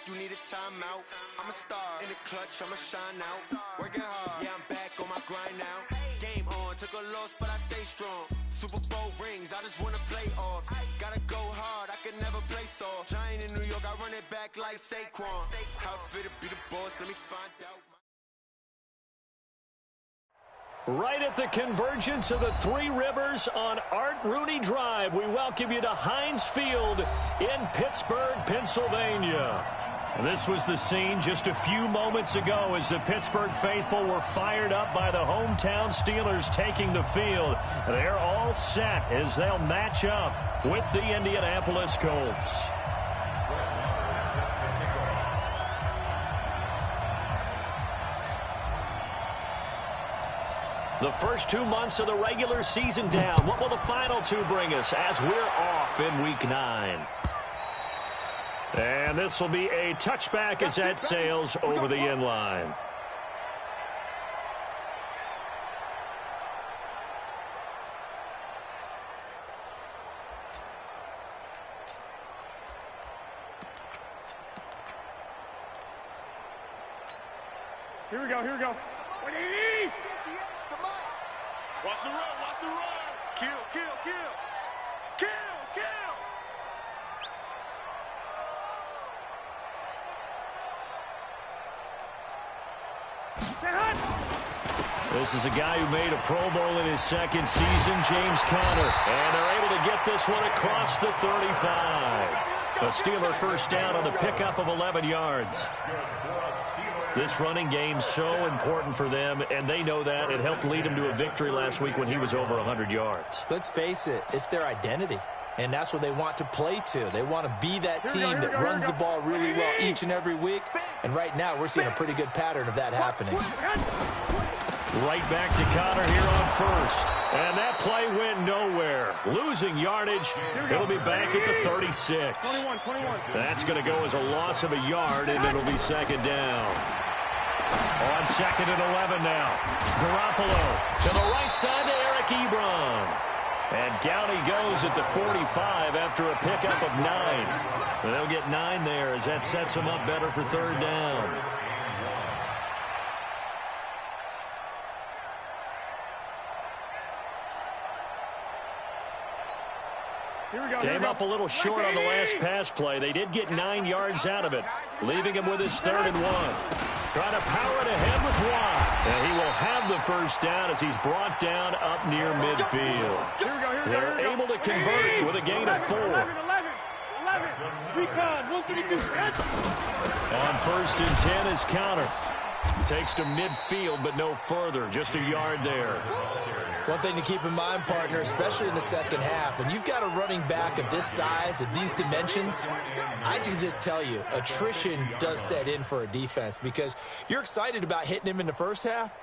you need a timeout. I'm a star in the clutch, I'ma shine out. Working hard, yeah, I'm back on my grind now. Game on, took a loss, but I stay strong. Super Bowl rings, I just wanna play off. Gotta go hard, I can never play soft. Giant in New York, I run it back like Saquon. How fit to be the boss, let me find out. Right at the convergence of the Three Rivers on Art Rooney Drive, we welcome you to Heinz Field in Pittsburgh, Pennsylvania. This was the scene just a few moments ago as the Pittsburgh faithful were fired up by the hometown Steelers taking the field. They're all set as they'll match up with the Indianapolis Colts. The first 2 months of the regular season down. What will the final two bring us as we're off in Week 9? And this will be a touchback as that sails over the end line. Here we go, here we go. 180! Watch the run, watch the run. Kill, kill, kill. Kill, kill. This is a guy who made a Pro Bowl in his second season, James Conner. And they're able to get this one across the 35. A Steeler first down on the pickup of 11 yards. This running game so important for them, and they know that. It helped lead him to a victory last week when he was over 100 yards. Let's face it, it's their identity, and that's what they want to play to. They want to be that team that runs the ball really well each and every week, and right now we're seeing a pretty good pattern of that happening. Right back to Conner here on first, and that play went nowhere. Losing yardage, it'll be back at the 36. 21. That's going to go as a loss of a yard, and it'll be second down. On second and 11 now. Garoppolo to the right side to Eric Ebron. And down he goes at the 45 after a pickup of 9. They'll get 9 there as that sets them up better for third down. Came up a little short on the last pass play. They did get 9 yards out of it, leaving him with his 3rd and 1. Trying to power it ahead with Watt. And he will have the first down as he's brought down up near midfield. They're able to convert with a gain of 4. 11. Recon, 132. On first and 10 is Conner. Takes to midfield, but no further. Just a yard there. One thing to keep in mind, partner, especially in the second half, when you've got a running back of this size, of these dimensions, I can just tell you, attrition does set in for a defense because you're excited about hitting him in the first half,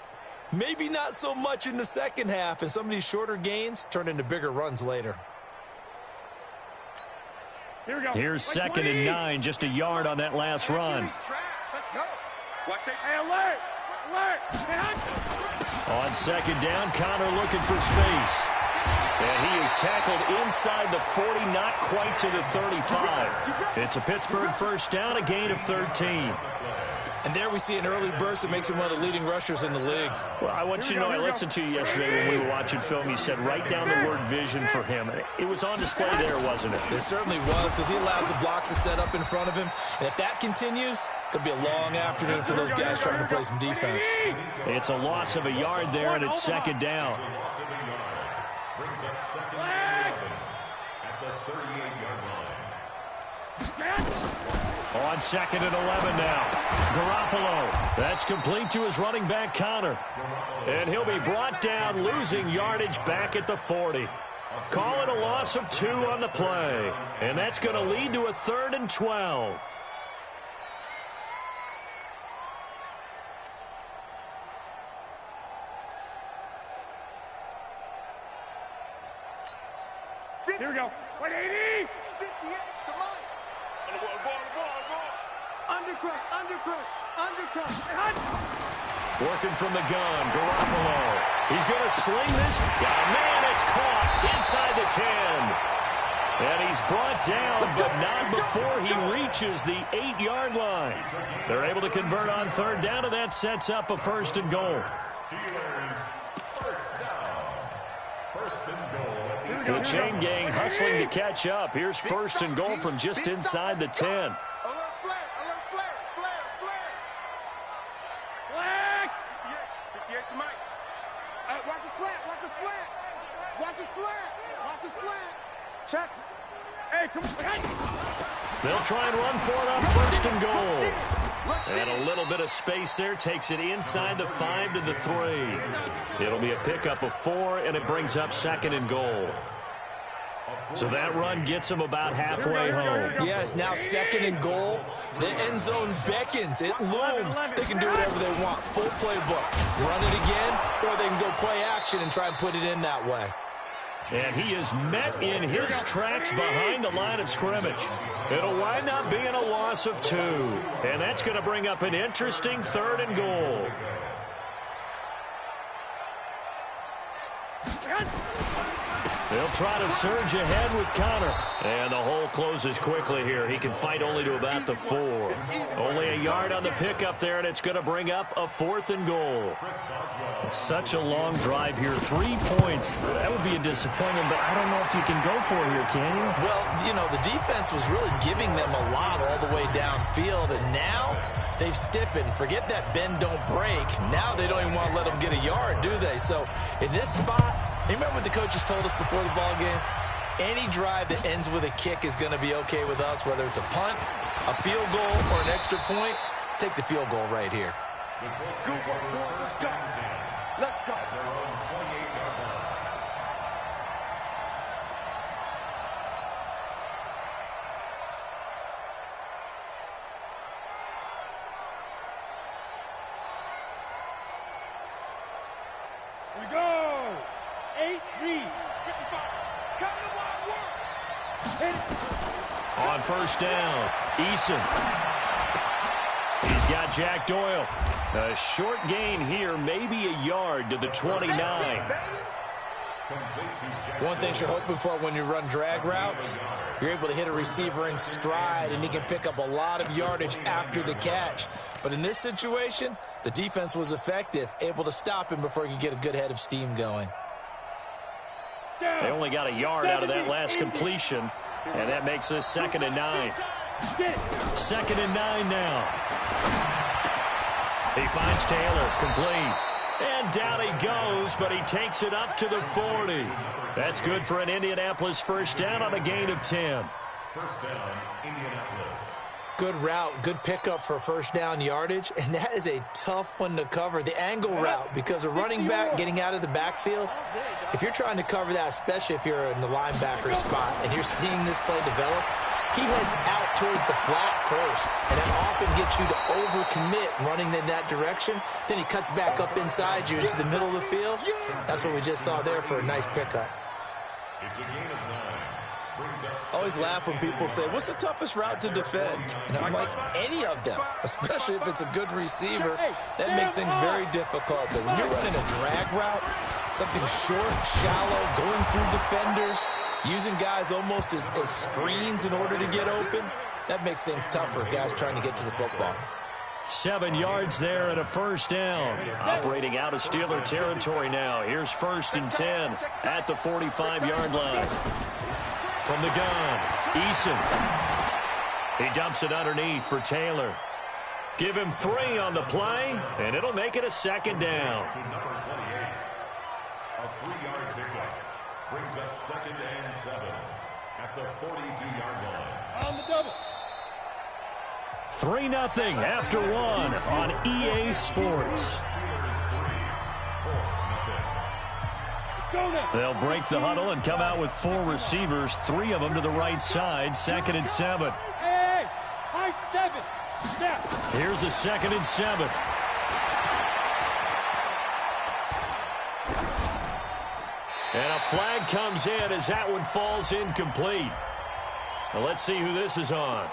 maybe not so much in the second half, and some of these shorter gains turn into bigger runs later. Here we go. Here's second and 9, just a yard on that last run. Let's go. Watch it. Hey, alert! On second down, Conner looking for space. And he is tackled inside the 40, not quite to the 35. It's a Pittsburgh first down, a gain of 13. And there we see an early burst that makes him one of the leading rushers in the league. Well, I want you to know, I listened to you yesterday when we were watching film. You said write down the word vision for him. It was on display there, wasn't it? It certainly was, because he allows the blocks to set up in front of him. And if that continues, it'll be a long afternoon for those guys trying to play some defense. It's a loss of a yard there, and it's second down. On second and 11 now. Garoppolo. That's complete to his running back, Conner. And he'll be brought down, losing yardage back at the 40. Call it a loss of 2 on the play. And that's going to lead to a 3rd and 12. Here we go. 180! 58, come on. Undercut. Working from the gun, Garoppolo. He's going to sling this. Oh, man, it's caught inside the 10. And he's brought down, but not before he reaches the 8-yard line. They're able to convert on third down, and that sets up a 1st and goal. The chain gang hustling to catch up. Here's 1st and goal from just inside the 10. Alert flag, alert flag, flag, flag. Flag! 58 to Mike. Watch the slant, watch the slant. Watch the slant, watch the slant. Check. Hey, come on. They'll try and run for it on 1st and goal. And a little bit of space there takes it inside the 5 to the 3. It'll be a pickup of 4, and it brings up 2nd and goal. So that run gets them about halfway home. Yes, now 2nd and goal. The end zone beckons. It looms. They can do whatever they want. Full playbook. Run it again, or they can go play action and try and put it in that way. And he is met in his tracks behind the line of scrimmage. It'll wind up being a loss of 2. And that's going to bring up an interesting 3rd and goal. They'll try to surge ahead with Connor. And the hole closes quickly here. He can fight only to about the 4. Only a yard on the pickup there, and it's going to bring up a 4th and goal. Such a long drive here. 3 points. That would be a disappointment, but I don't know if you can go for it here, can you? Well, you know, the defense was really giving them a lot all the way downfield, and now they've stiffened. Forget that bend, don't break. Now they don't even want to let them get a yard, do they? So in this spot, you remember what the coaches told us before the ball game? Any drive that ends with a kick is going to be okay with us, whether it's a punt, a field goal, or an extra point. Take the field goal right here. Good work, boys. Let's go. Let's go. We go. 8-3. Come to my work. Hit it. On 1st down, Eason. He's got Jack Doyle. A short gain here, maybe a yard to the 29. One thing you're hoping for when you run drag routes, you're able to hit a receiver in stride, and he can pick up a lot of yardage after the catch. But in this situation, the defense was effective, able to stop him before he could get a good head of steam going. They only got a yard out of that last completion, and that makes this 2nd and 9. 2nd and 9 now. He finds Taylor, complete. And down he goes, but he takes it up to the 40. That's good for an Indianapolis 1st down on a gain of 10. 1st down, Indianapolis. Good route, good pickup for 1st down yardage, and that is a tough one to cover, the angle route, because a running back getting out of the backfield, if you're trying to cover that, especially if you're in the linebacker spot and you're seeing this play develop, he heads out towards the flat first, and that often gets you to overcommit running in that direction. Then he cuts back up inside you into the middle of the field. That's what we just saw there for a nice pickup. It's a gain of 9. I always laugh when people say, what's the toughest route to defend? And I'm like, any of them, especially if it's a good receiver. That makes things very difficult. But when you're running a drag route, something short, shallow, going through defenders, using guys almost as screens in order to get open, that makes things tougher, guys trying to get to the football. 7 yards there and a 1st down. Operating out of Steeler territory now. Here's 1st and 10 at the 45-yard line. From the gun, Eason. He dumps it underneath for Taylor. Give him 3 on the play, and it'll make it a 2nd down. To number 28. A 3-yard pickup brings up 2nd and 7 at the 42-yard line. On the double. 3-0 after 1 on EA Sports. They'll break the huddle and come out with 4 receivers, 3 of them to the right side, 2nd and 7. Hey, high 7. Snap. Here's a 2nd and 7. And a flag comes in as that one falls incomplete. Now let's see who this is on.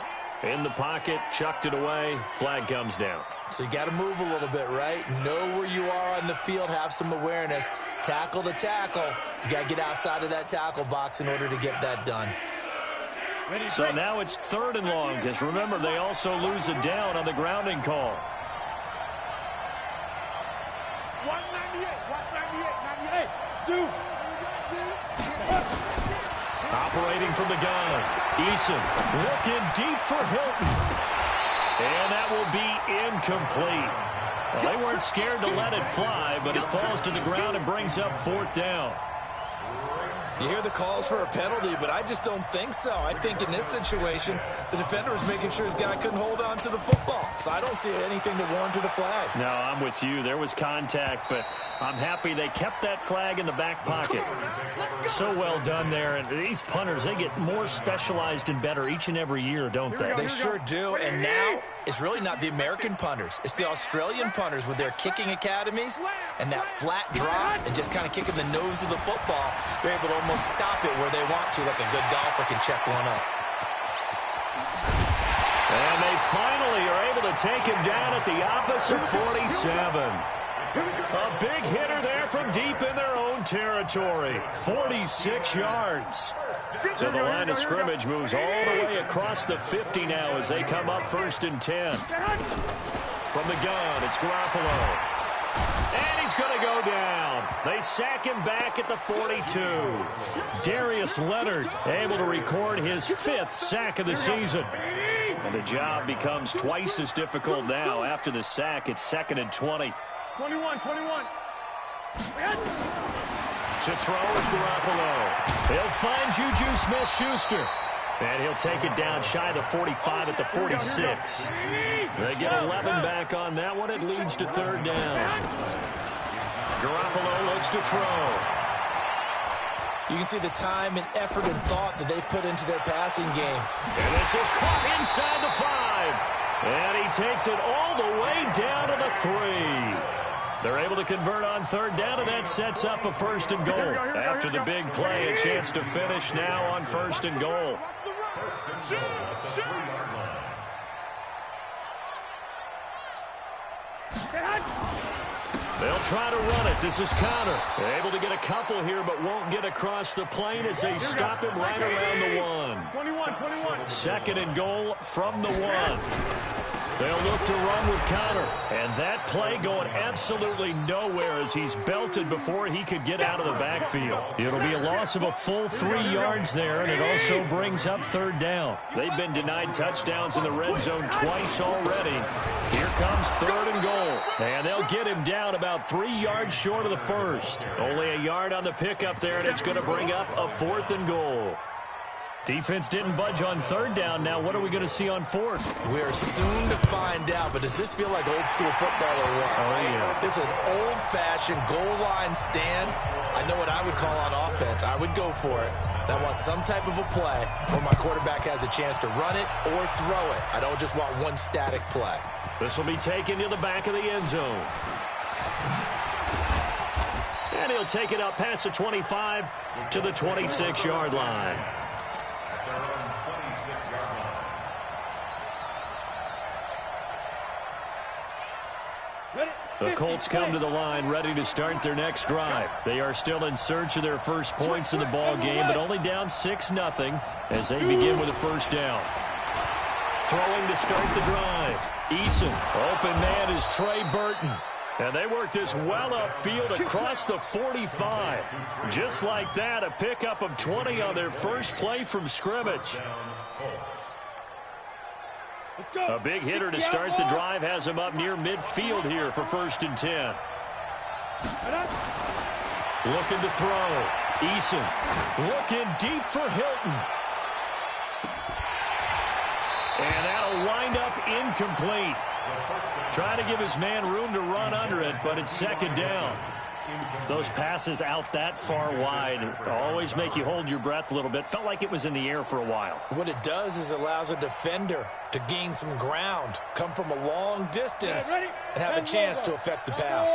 In the pocket, chucked it away, flag comes down. So you got to move a little bit, right? Know where you are on the field, have some awareness. Tackle to tackle. You got to get outside of that tackle box in order to get that done. So now it's 3rd and long, because remember, they also lose a down on the grounding call. 198. Watch 98. 98. Zoom. Operating from the gun. Eason looking deep for Hilton. And that will be incomplete. Well, they weren't scared to let it fly, but it falls to the ground and brings up 4th down. You hear the calls for a penalty, but I just don't think so. I think in this situation, the defender was making sure his guy couldn't hold on to the football. So I don't see anything to warrant a flag. No, I'm with you. There was contact, but I'm happy they kept that flag in the back pocket. So well done there. And these punters, they get more specialized and better each and every year, don't they? They sure do. And now it's really not the American punters. It's the Australian punters with their kicking academies and that flat drop and just kind of kicking the nose of the football. They're able to almost stop it where they want to, like a good golfer can check one up. And they finally are able to take him down at the opposite 47. A big hitter there from deep in their own territory. 46 yards. So the line of scrimmage moves all the way across the 50 now as they come up 1st and 10. From the gun, it's Garoppolo. And he's going to go down. They sack him back at the 42. Darius Leonard able to record his 5th sack of the season. And the job becomes twice as difficult now. After the sack, it's 2nd and 20. 21. To throw is Garoppolo. He'll find Juju Smith-Schuster. And he'll take it down shy of the 45 at the 46. They get 11 back on that one. It leads to 3rd down. Garoppolo looks to throw. You can see the time and effort and thought that they put into their passing game. And this is caught inside the 5. And he takes it all the way down to the 3. They're able to convert on 3rd down, and that sets up a 1st and goal. After the big play, a chance to finish now on 1st and goal. They'll try to run it. This is Connor. Able to get a couple here, but won't get across the plane as they stop him right around the 1. 21. 2nd and goal from the 1. They'll look to run with Connor. And that play going absolutely nowhere as he's belted before he could get out of the backfield. It'll be a loss of a full 3 yards there, and it also brings up 3rd down. They've been denied touchdowns in the red zone twice already. Here comes 3rd and goal. And they'll get him down about 3 yards short of the 1st. Only a yard on the pickup there, and it's going to bring up a 4th and goal. Defense didn't budge on 3rd down. Now what are we going to see on 4th? We're soon to find out, but does this feel like old school football or what? Oh, yeah. This is an old-fashioned goal line stand. I know what I would call on offense. I would go for it. And I want some type of a play where my quarterback has a chance to run it or throw it. I don't just want one static play. This will be taken to the back of the end zone. And he'll take it up past the 25 to the 26-yard line. The Colts come to the line ready to start their next drive. They are still in search of their first points in the ball game, but only down 6-0 as they begin with a 1st down. Throwing to start the drive. Eason, open man is Trey Burton. And they work this well upfield across the 45. Just like that, a pickup of 20 on their first play from scrimmage. A big hitter to start the drive has him up near midfield here for 1st and 10. Looking to throw. Eason looking deep for Hilton. And that'll wind up incomplete. Trying to give his man room to run under it, but it's 2nd down. Those passes out that far wide always make you hold your breath a little bit. Felt like it was in the air for a while. What it does is it allows a defender to gain some ground, come from a long distance, and have a chance to affect the pass.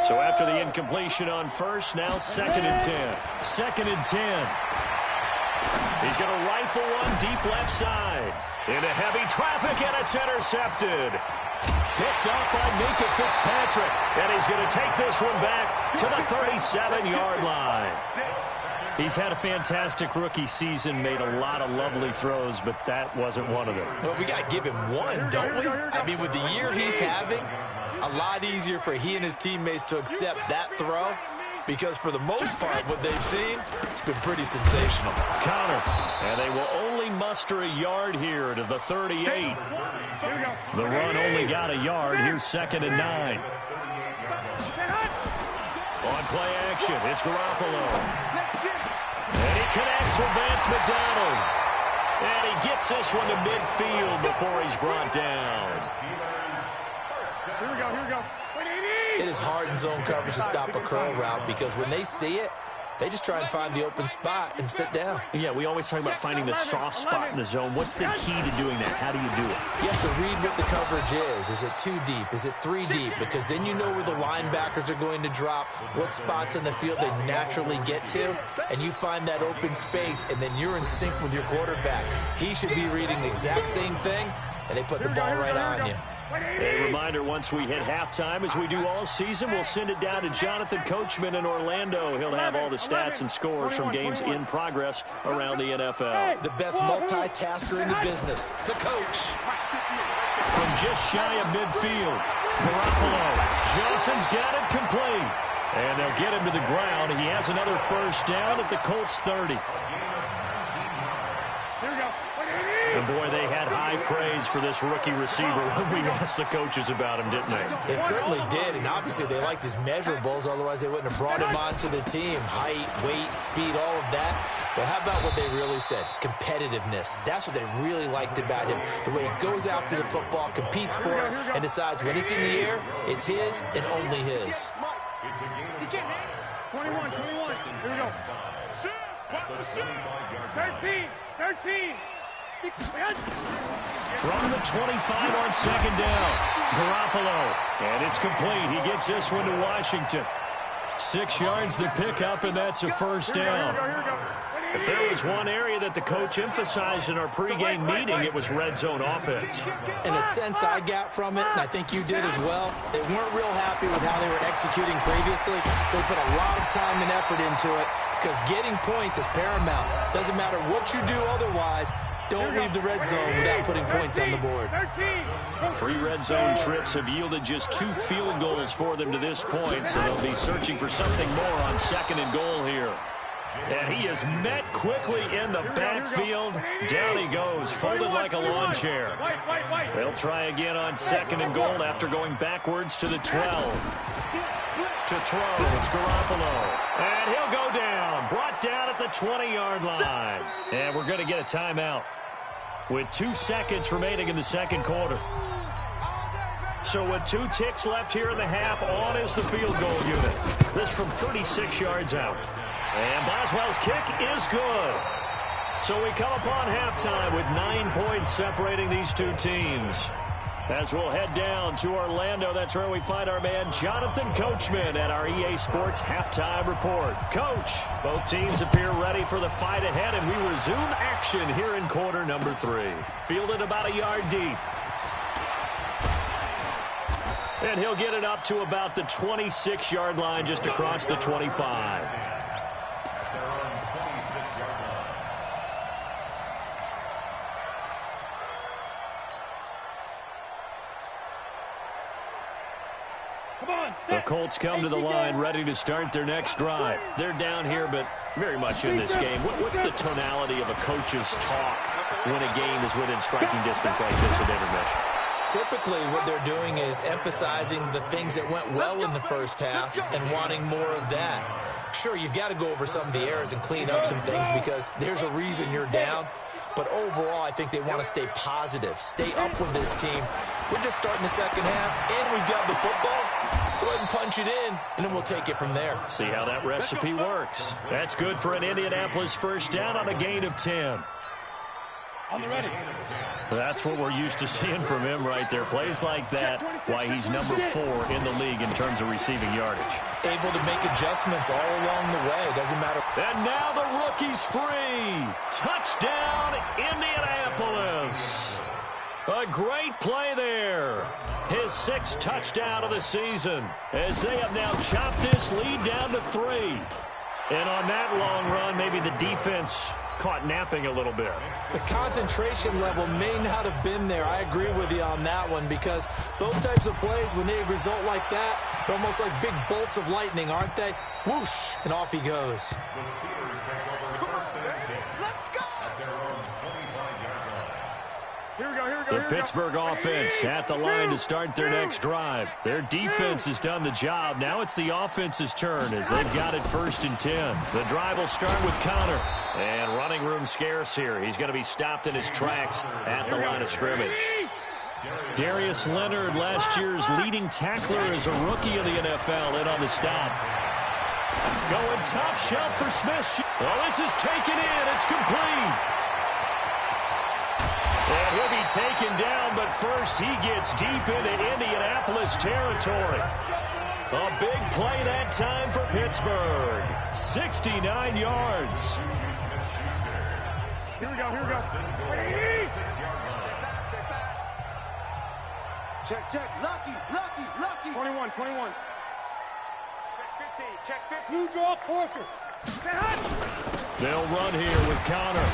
So after the incompletion on 1st, now 2nd and 10. 2nd and 10. He's going to rifle one deep left side. Into heavy traffic, and it's intercepted. Picked up by Minka Fitzpatrick. And he's going to take this one back to the 37-yard line. He's had a fantastic rookie season, made a lot of lovely throws, but that wasn't one of them. Well, we got to give him one, don't we? I mean, with the year he's having, a lot easier for he and his teammates to accept that throw, because for the most part, what they've seen, it's been pretty sensational. Counter, and they will only muster a yard here to the 38. The run only got a yard. Here's 2nd and 9. On play action, it's Garoppolo. And he connects with Vance McDonald. And he gets this one to midfield before he's brought down. Here we go. It is hard in zone coverage to stop a curl route because when they see it, they just try and find the open spot and sit down. Yeah, we always talk about finding the soft spot in the zone. What's the key to doing that? How do you do it? You have to read what the coverage is. Is it 2 deep? Is it 3 deep? Because then you know where the linebackers are going to drop, what spots in the field they naturally get to, and you find that open space, and then you're in sync with your quarterback. He should be reading the exact same thing, and they put the ball right on you. A reminder, once we hit halftime, as we do all season, we'll send it down to Jonathan Coachman in Orlando. He'll have all the stats and scores from games in progress around the NFL. The best multitasker in the business, the coach. From just shy of midfield, Garoppolo. Johnson's got it complete. And they'll get him to the ground. He has another first down at the Colts 30. And boy, they had high praise for this rookie receiver when we asked the coaches about him, didn't they? They certainly did, and obviously they liked his measurables, otherwise they wouldn't have brought him onto the team. Height, weight, speed, all of that. But how about what they really said? Competitiveness. That's what they really liked about him. The way he goes after the football, competes for it, and decides when it's in the air, it's his and only his. 21. Here we go. At the 25-yard line. 13. From the 25 on 2nd down, Garoppolo. And it's complete. He gets this one to Washington. 6 yards the pickup, and that's a first down. If there was one area that the coach emphasized in our pregame meeting, it was red zone offense. In a sense I got from it, and I think you did as well, they weren't real happy with how they were executing previously, so they put a lot of time and effort into it because getting points is paramount. Doesn't matter what you do otherwise, don't leave the red zone without putting points on the board. 3 red zone trips have yielded just 2 field goals for them to this point, so they'll be searching for something more on 2nd and goal here. And he is met quickly in the backfield. Down he goes, folded like a lawn chair. They'll try again on 2nd and goal after going backwards to the 12. To throw, it's Garoppolo. And he'll go down, brought down at the 20-yard line. And we're going to get a timeout with 2 seconds remaining in the second quarter. So with 2 ticks left here in the half, on is the field goal unit. This from 36 yards out. And Boswell's kick is good. So we come upon halftime with 9 points separating these two teams. As we'll head down to Orlando, that's where we find our man Jonathan Coachman at our EA Sports Halftime Report. Coach, both teams appear ready for the fight ahead, and we resume action here in quarter number 3. Fielded about a yard deep. And he'll get it up to about the 26-yard line just across the 25. The Colts come to the line ready to start their next drive. They're down here, but very much in this game. What's the tonality of a coach's talk when a game is within striking distance like this at intermission? Typically, what they're doing is emphasizing the things that went well in the first half and wanting more of that. Sure, you've got to go over some of the errors and clean up some things because there's a reason you're down. But overall, I think they want to stay positive, stay up with this team. We're just starting the second half, and we've got the football. Let's go ahead and punch it in, and then we'll take it from there. See how that recipe works. That's good for an Indianapolis first down on a gain of 10. On the ready. That's what we're used to seeing from him right there. Plays like that, why he's number 4 in the league in terms of receiving yardage. Able to make adjustments all along the way. Doesn't matter. And now the rookie's free. Touchdown, Indianapolis. A great play there. His 6th touchdown of the season as they have now chopped this lead down to 3. And on that long run, maybe the defense caught napping a little bit. The concentration level may not have been there. I agree with you on that one, because those types of plays, when they result like that, they're almost like big bolts of lightning, aren't they? Whoosh, and off he goes. The Pittsburgh offense at the line to start their next drive. Their defense has done the job. Now it's the offense's turn as they've got it 1st and 10. The drive will start with Connor. And running room scarce here. He's going to be stopped in his tracks at the line of scrimmage. Darius Leonard, last year's leading tackler as a rookie in the NFL, in on the stop. Going top shelf for Smith. Oh, this is taken in. It's complete. And he'll be taken down, but first he gets deep into Indianapolis territory. A big play that time for Pittsburgh. 69 yards. Here we go, here we go. Check. Lucky. 21. Check 15, check 15. You draw closer. They'll run here with Connor.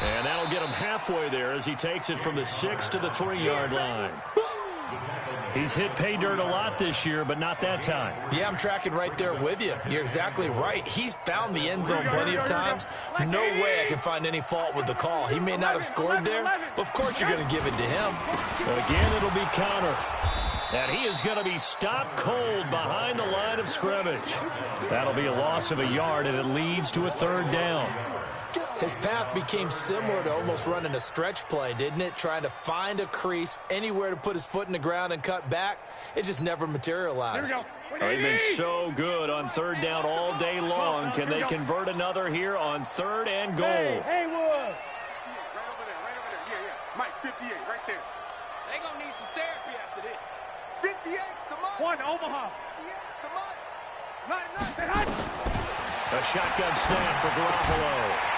And that'll get him halfway there as he takes it from the 6 to the 3-yard line. He's hit pay dirt a lot this year, but not that time. Yeah, I'm tracking right there with you. You're exactly right. He's found the end zone plenty of times. No way I can find any fault with the call. He may not have scored there, but of course you're going to give it to him. Again, it'll be Connor. And he is going to be stopped cold behind the line of scrimmage. That'll be a loss of a yard, and it leads to a 3rd down. His path became similar to almost running a stretch play, didn't it? Trying to find a crease, anywhere to put his foot in the ground and cut back. It just never materialized. They've been so good on 3rd down all day long. Can they convert another here on 3rd and goal? Hey, Wood. Right over there. Yeah. Mike, 58, right there. They gonna need some therapy after this. 58's the money. One, Omaha. 58's the money. 9. A shotgun snap for Garoppolo.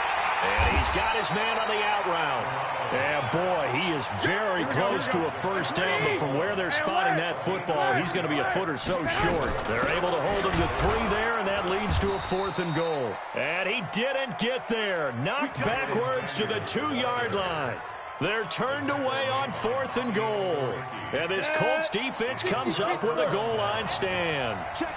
And he's got his man on the out route. And boy, he is very close to a 1st down, but from where they're spotting that football, he's going to be a foot or so short. They're able to hold him to 3 there, and that leads to a 4th and goal. And he didn't get there. Knocked backwards to the 2-yard line. They're turned away on 4th and goal. And this Colts defense comes up with a goal line stand. Check.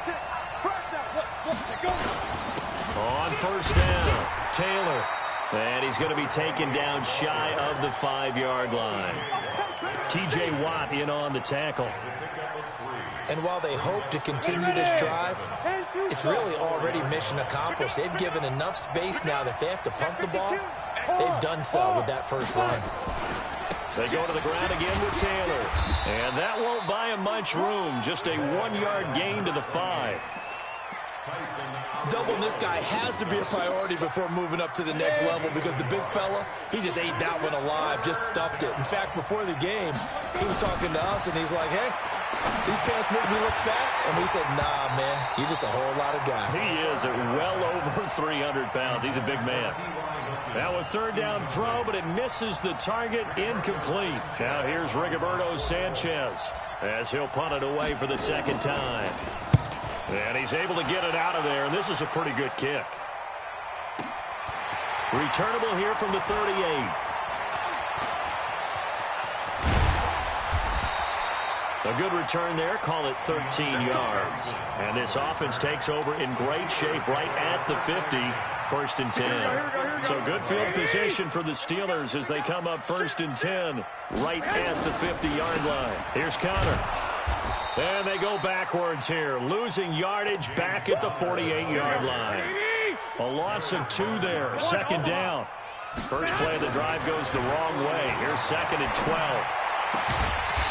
On 1st down, Taylor. And he's going to be taken down shy of the 5-yard line. T.J. Watt in on the tackle. And while they hope to continue this drive, it's really already mission accomplished. They've given enough space now that they have to punt the ball. They've done so with that first run. They go to the ground again with Taylor. And that won't buy him much room. Just a 1-yard gain to the 5. Doubling this guy has to be a priority before moving up to the next level, because the big fella, he just ate that one alive, just stuffed it. In fact, before the game, he was talking to us, and he's like, hey, these pants make me look fat. And we said, nah, man, you're just a whole lot of guy. He is at well over 300 pounds. He's a big man. Now a 3rd down throw, but it misses the target, incomplete. Now here's Rigoberto Sanchez as he'll punt it away for the 2nd time. And he's able to get it out of there, and this is a pretty good kick. Returnable here from the 38. A good return there, call it 13 yards. And this offense takes over in great shape right at the 50, 1st and 10. So good field position for the Steelers as they come up 1st and 10 right at the 50-yard line. Here's Connor. And they go backwards here, losing yardage back at the 48-yard line. A loss of 2 there, 2nd down. First play of the drive goes the wrong way. Here's 2nd and 12.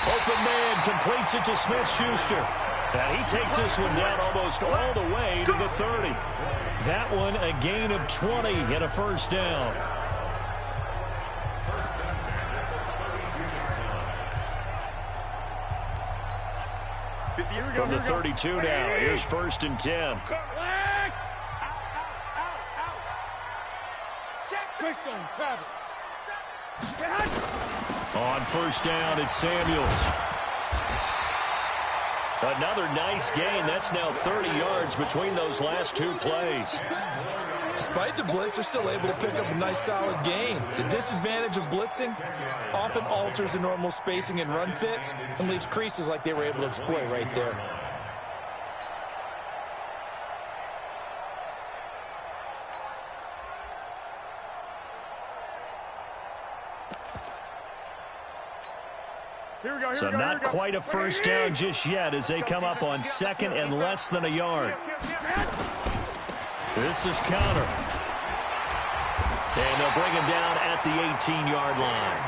Open man completes it to Smith-Schuster. And he takes this one down almost all the way to the 30. That one a gain of 20 and a 1st down. From the 32 now, here's 1st and 10. On 1st down, it's Samuels. Another nice gain. That's now 30 yards between those last two plays. Despite the blitz, they're still able to pick up a nice solid gain. The disadvantage of blitzing often alters the normal spacing and run fits and leaves creases like they were able to exploit right there. So not quite a first down just yet as they come up on second and less than a yard. This is counter. And they'll bring him down at the 18-yard line.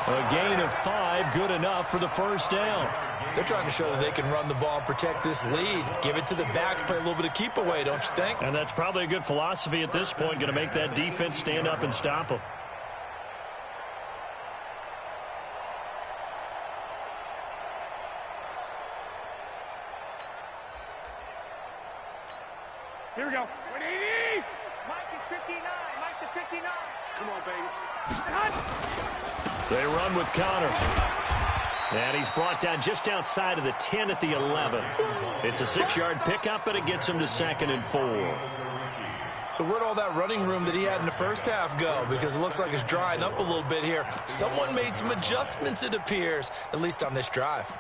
A gain of 5, good enough for the first down. They're trying to show that they can run the ball and protect this lead. Give it to the backs, play a little bit of keep away, don't you think? And that's probably a good philosophy at this point, going to make that defense stand up and stop them. Here we go. 180. Mike is 59. Mike to 59. Come on, baby. They run with Connor. And he's brought down just outside of the 10 at the 11. It's a 6-yard pickup, but it gets him to 2nd and 4. So where'd all that running room that he had in the first half go? Because it looks like it's drying up a little bit here. Someone made some adjustments, it appears, at least on this drive.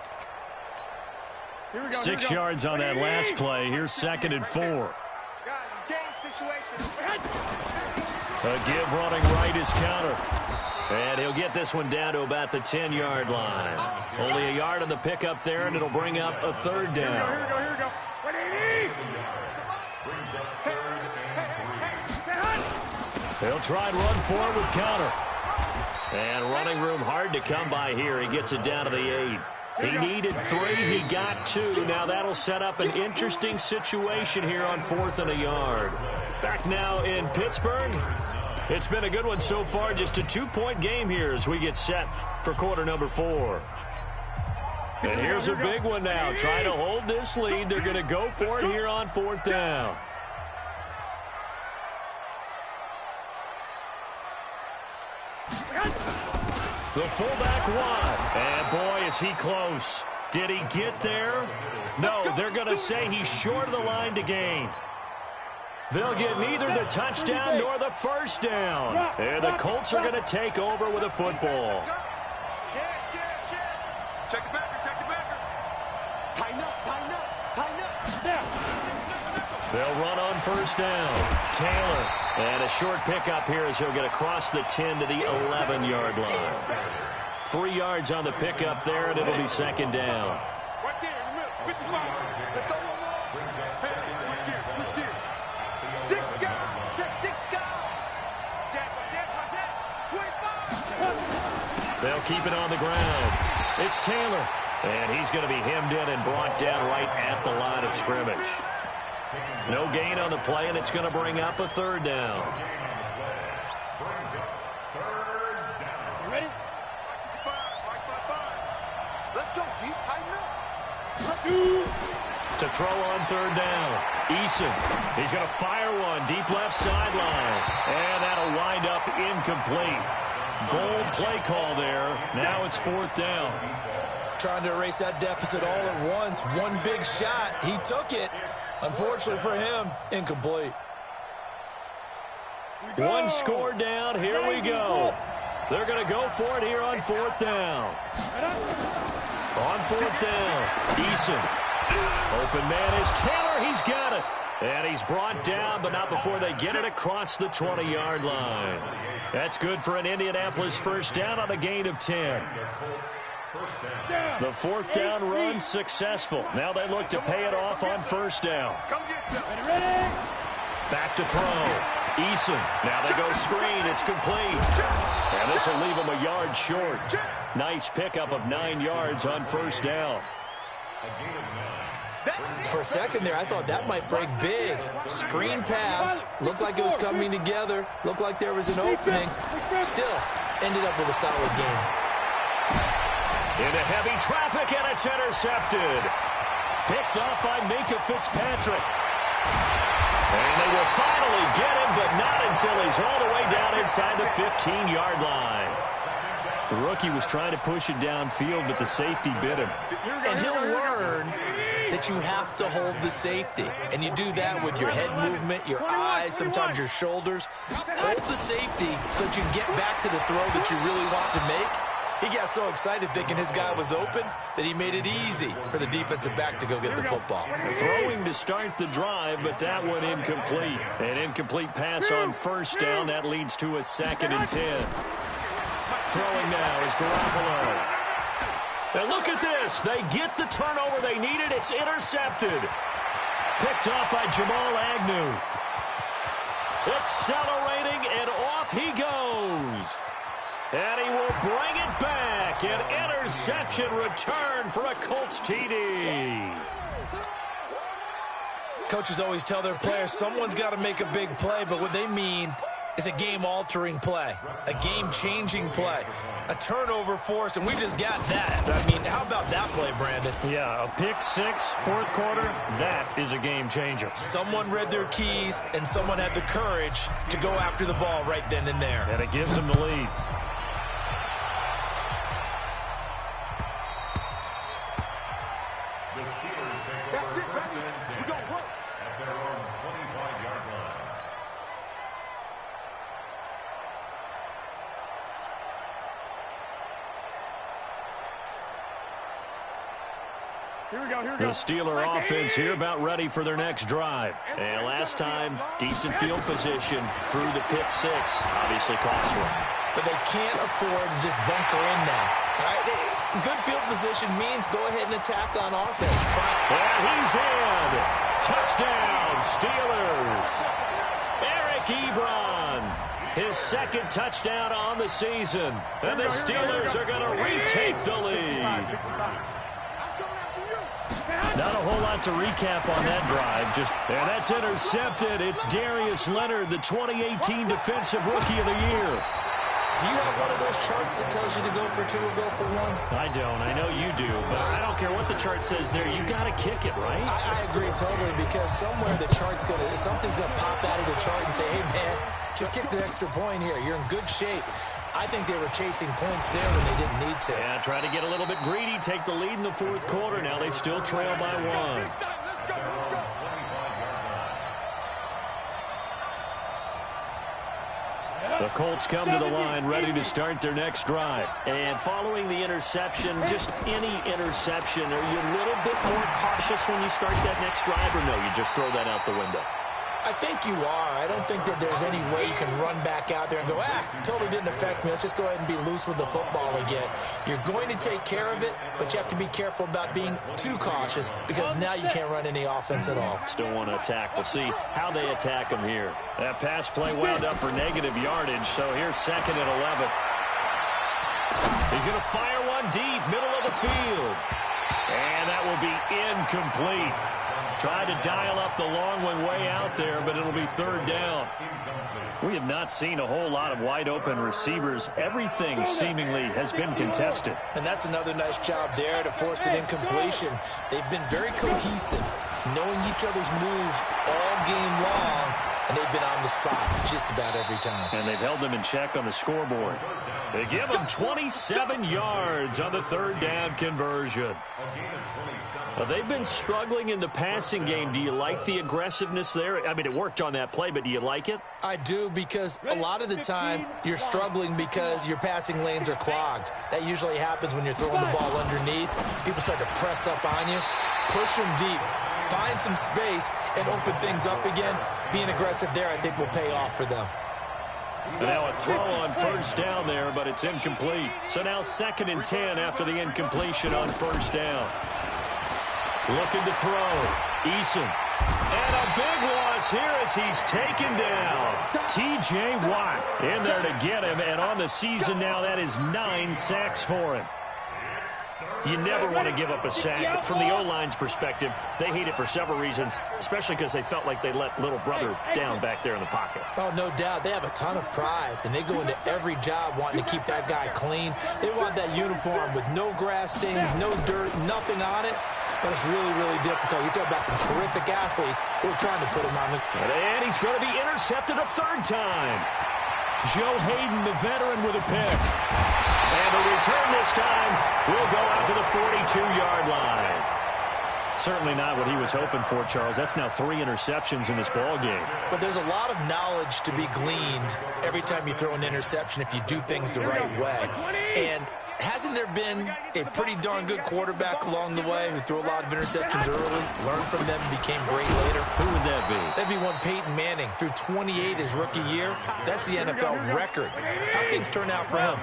6 yards on that last play. Here's 2nd and 4. A give running right is counter. And he'll get this one down to about the 10-yard line. Only a yard on the pickup there, and it'll bring up a 3rd down. Here we go, here we go. 180. He'll try and run forward with counter. And running room hard to come by here. He gets it down to the 8. He needed 3. He got 2. Now that'll set up an interesting situation here on 4th and a yard. Back now in Pittsburgh. It's been a good one so far. Just a 2-point game here as we get set for quarter number 4. And here's a big one now. Trying to hold this lead. They're going to go for it here on 4th down. The fullback won. And boy, is he close. Did he get there? No, they're going to say he's short of the line to gain. They'll get neither the touchdown nor the first down. And the Colts are going to take over with a football. Check it back, check it back. Tighten up, tighten up, tighten up. They'll run on first down. Taylor. And a short pickup here as he'll get across the 10 to the 11-yard line. 3 yards on the pickup there, and it'll be 2nd down. Right there in the middle, 55. Let's go one more. Hey, switch gears, switch gears. 6 guys, check 6 guys. Check, 25. They'll keep it on the ground. It's Taylor. And he's going to be hemmed in and brought down right at the line of scrimmage. No gain on the play, and it's going to bring up a 3rd down. You ready? Let's go, deep, tighten up. To throw on 3rd down. Eason. He's going to fire one deep left sideline. And that'll wind up incomplete. Bold play call there. Now it's 4th down. Trying to erase that deficit all at once. One big shot. He took it. Unfortunately for him, incomplete. One score down. Here we go. They're going to go for it here on 4th down. On 4th down, Eason. Open man is Taylor. He's got it. And he's brought down, but not before they get it across the 20-yard line. That's good for an Indianapolis first down on a gain of 10. The 4th down run successful. Now they look to pay it off on first down. Back to throw. Eason. Now they go screen. It's complete. And this will leave them a yard short. Nice pickup of 9 yards on first down. For a second there, I thought that might break big. Screen pass. Looked like it was coming together. Looked like there was an opening. Still, ended up with a solid game. Into heavy traffic, and it's intercepted. Picked off by Minkah Fitzpatrick. And they will finally get him, but not until he's all the way down inside the 15-yard line. The rookie was trying to push it downfield, but the safety bit him. And he'll learn that you have to hold the safety. And you do that with your head movement, your eyes, sometimes your shoulders. Hold the safety so that you can get back to the throw that you really want to make. He got so excited thinking his guy was open that he made it easy for the defensive back to go get the football. Throwing to start the drive, but that one incomplete. An incomplete pass on first down. That leads to a 2nd and 10. Throwing now is Garoppolo. And look at this. They get the turnover they needed. It's intercepted. Picked up by Jamal Agnew. Accelerating, and off he goes. And he will bring it back. An interception return for a Colts TD. Coaches always tell their players someone's got to make a big play, but what they mean is a game-altering play, a game-changing play, a turnover force, and we just got that. I mean, how about that play, Brandon? Yeah, a pick six, fourth quarter, that is a game changer. Someone read their keys, and someone had the courage to go after the ball right then and there. And it gives them the lead. The Steelers take over first and 10 at their own 25-yard line. Here we go, here we go. The Steeler offense here about ready for their next drive. And last time, decent field position through the pick six. Obviously cost one. But they can't afford to just bunker in now. All right? Good field position means go ahead and attack on offense. And he's in. Touchdown, Steelers. Eric Ebron, his 2nd touchdown on the season. And the Steelers are going to retake the lead. Not a whole lot to recap on that drive. And that's intercepted. It's Darius Leonard, the 2018 Defensive Rookie of the Year. Do you have one of those charts that tells you to go for 2 or go for 1? I don't. I know you do, but I don't care what the chart says there. You got to kick it, right? I agree totally, because somewhere something's going to pop out of the chart and say, hey, man, just kick the extra point here. You're in good shape. I think they were chasing points there when they didn't need to. Yeah, try to get a little bit greedy, take the lead in the fourth quarter. Now they still trail by 1. The Colts come to the line ready to start their next drive. And following the interception, just any interception, are you a little bit more cautious when you start that next drive, or no, you just throw that out the window? I think you are. I don't think that there's any way you can run back out there and go, totally didn't affect me. Let's just go ahead and be loose with the football again. You're going to take care of it, but you have to be careful about being too cautious, because now you can't run any offense at all. Still want to attack. We'll see how they attack them here. That pass play wound up for negative yardage, so here's 2nd and 11. He's going to fire one deep, middle of the field. And that will be incomplete. Tried to dial up the long one way out there, but it'll be 3rd down. We have not seen a whole lot of wide-open receivers. Everything seemingly has been contested. And that's another nice job there to force an incompletion. They've been very cohesive, knowing each other's moves all game long, and they've been on the spot just about every time. And they've held them in check on the scoreboard. They give them 27 yards on the 3rd down conversion. They've been struggling in the passing game. Do you like the aggressiveness there? I mean, it worked on that play, but do you like it? I do, because a lot of the time you're struggling because your passing lanes are clogged. That usually happens when you're throwing the ball underneath. People start to press up on you. Push them deep. Find some space and open things up again. Being aggressive there, I think, will pay off for them. And now a throw on 1st down there, but it's incomplete. So now 2nd and 10 after the incompletion on 1st down. Looking to throw. Eason. And a big loss here as he's taken down. T.J. Watt in there to get him. And on the season now, that is 9 sacks for him. You never want to give up a sack. From the O-line's perspective, they hate it for several reasons, especially because they felt like they let little brother down back there in the pocket. Oh, no doubt. They have a ton of pride, and they go into every job wanting to keep that guy clean. They want that uniform with no grass stains, no dirt, nothing on it. But it's really, really difficult. You're talking about some terrific athletes who are trying to put him on the... And he's going to be intercepted a 3rd time. Joe Hayden, the veteran, with a pick. And the return this time will go out to the 42-yard line. Certainly not what he was hoping for, Charles. That's now 3 interceptions in this ball game. But there's a lot of knowledge to be gleaned every time you throw an interception if you do things the right way. And hasn't there been a pretty darn good quarterback along the way who threw a lot of interceptions early, learned from them, and became great later? Who would that be? That'd be one Peyton Manning. Threw 28 his rookie year. That's the NFL record. How things turn out for him?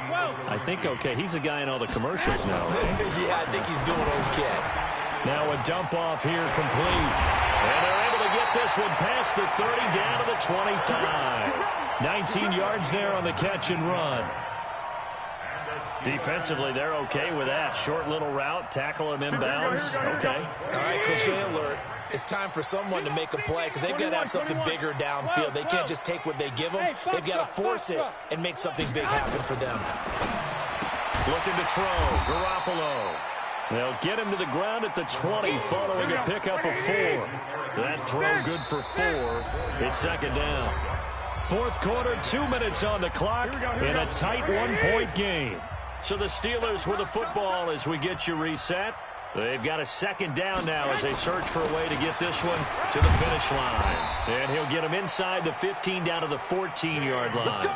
I think okay. He's a guy in all the commercials now, right? Yeah, I think he's doing okay. Now a dump off here complete. And they're able to get this one past the 30 down to the 25. 19 yards there on the catch and run. Defensively, they're okay with that. Short little route, tackle him inbounds. Okay. All right, cliche alert. It's time for someone to make a play because they've got to have something bigger downfield. They can't just take what they give them. They've got to force it and make something big happen for them. Looking to throw. Garoppolo. They'll get him to the ground at the 20 following a pickup of 4. That throw good for 4. It's second down. Fourth quarter, 2 minutes on the clock in a tight 1-point game. So the Steelers with the football as we get you reset. They've got a second down now as they search for a way to get this one to the finish line. And he'll get him inside the 15 down to the 14-yard line.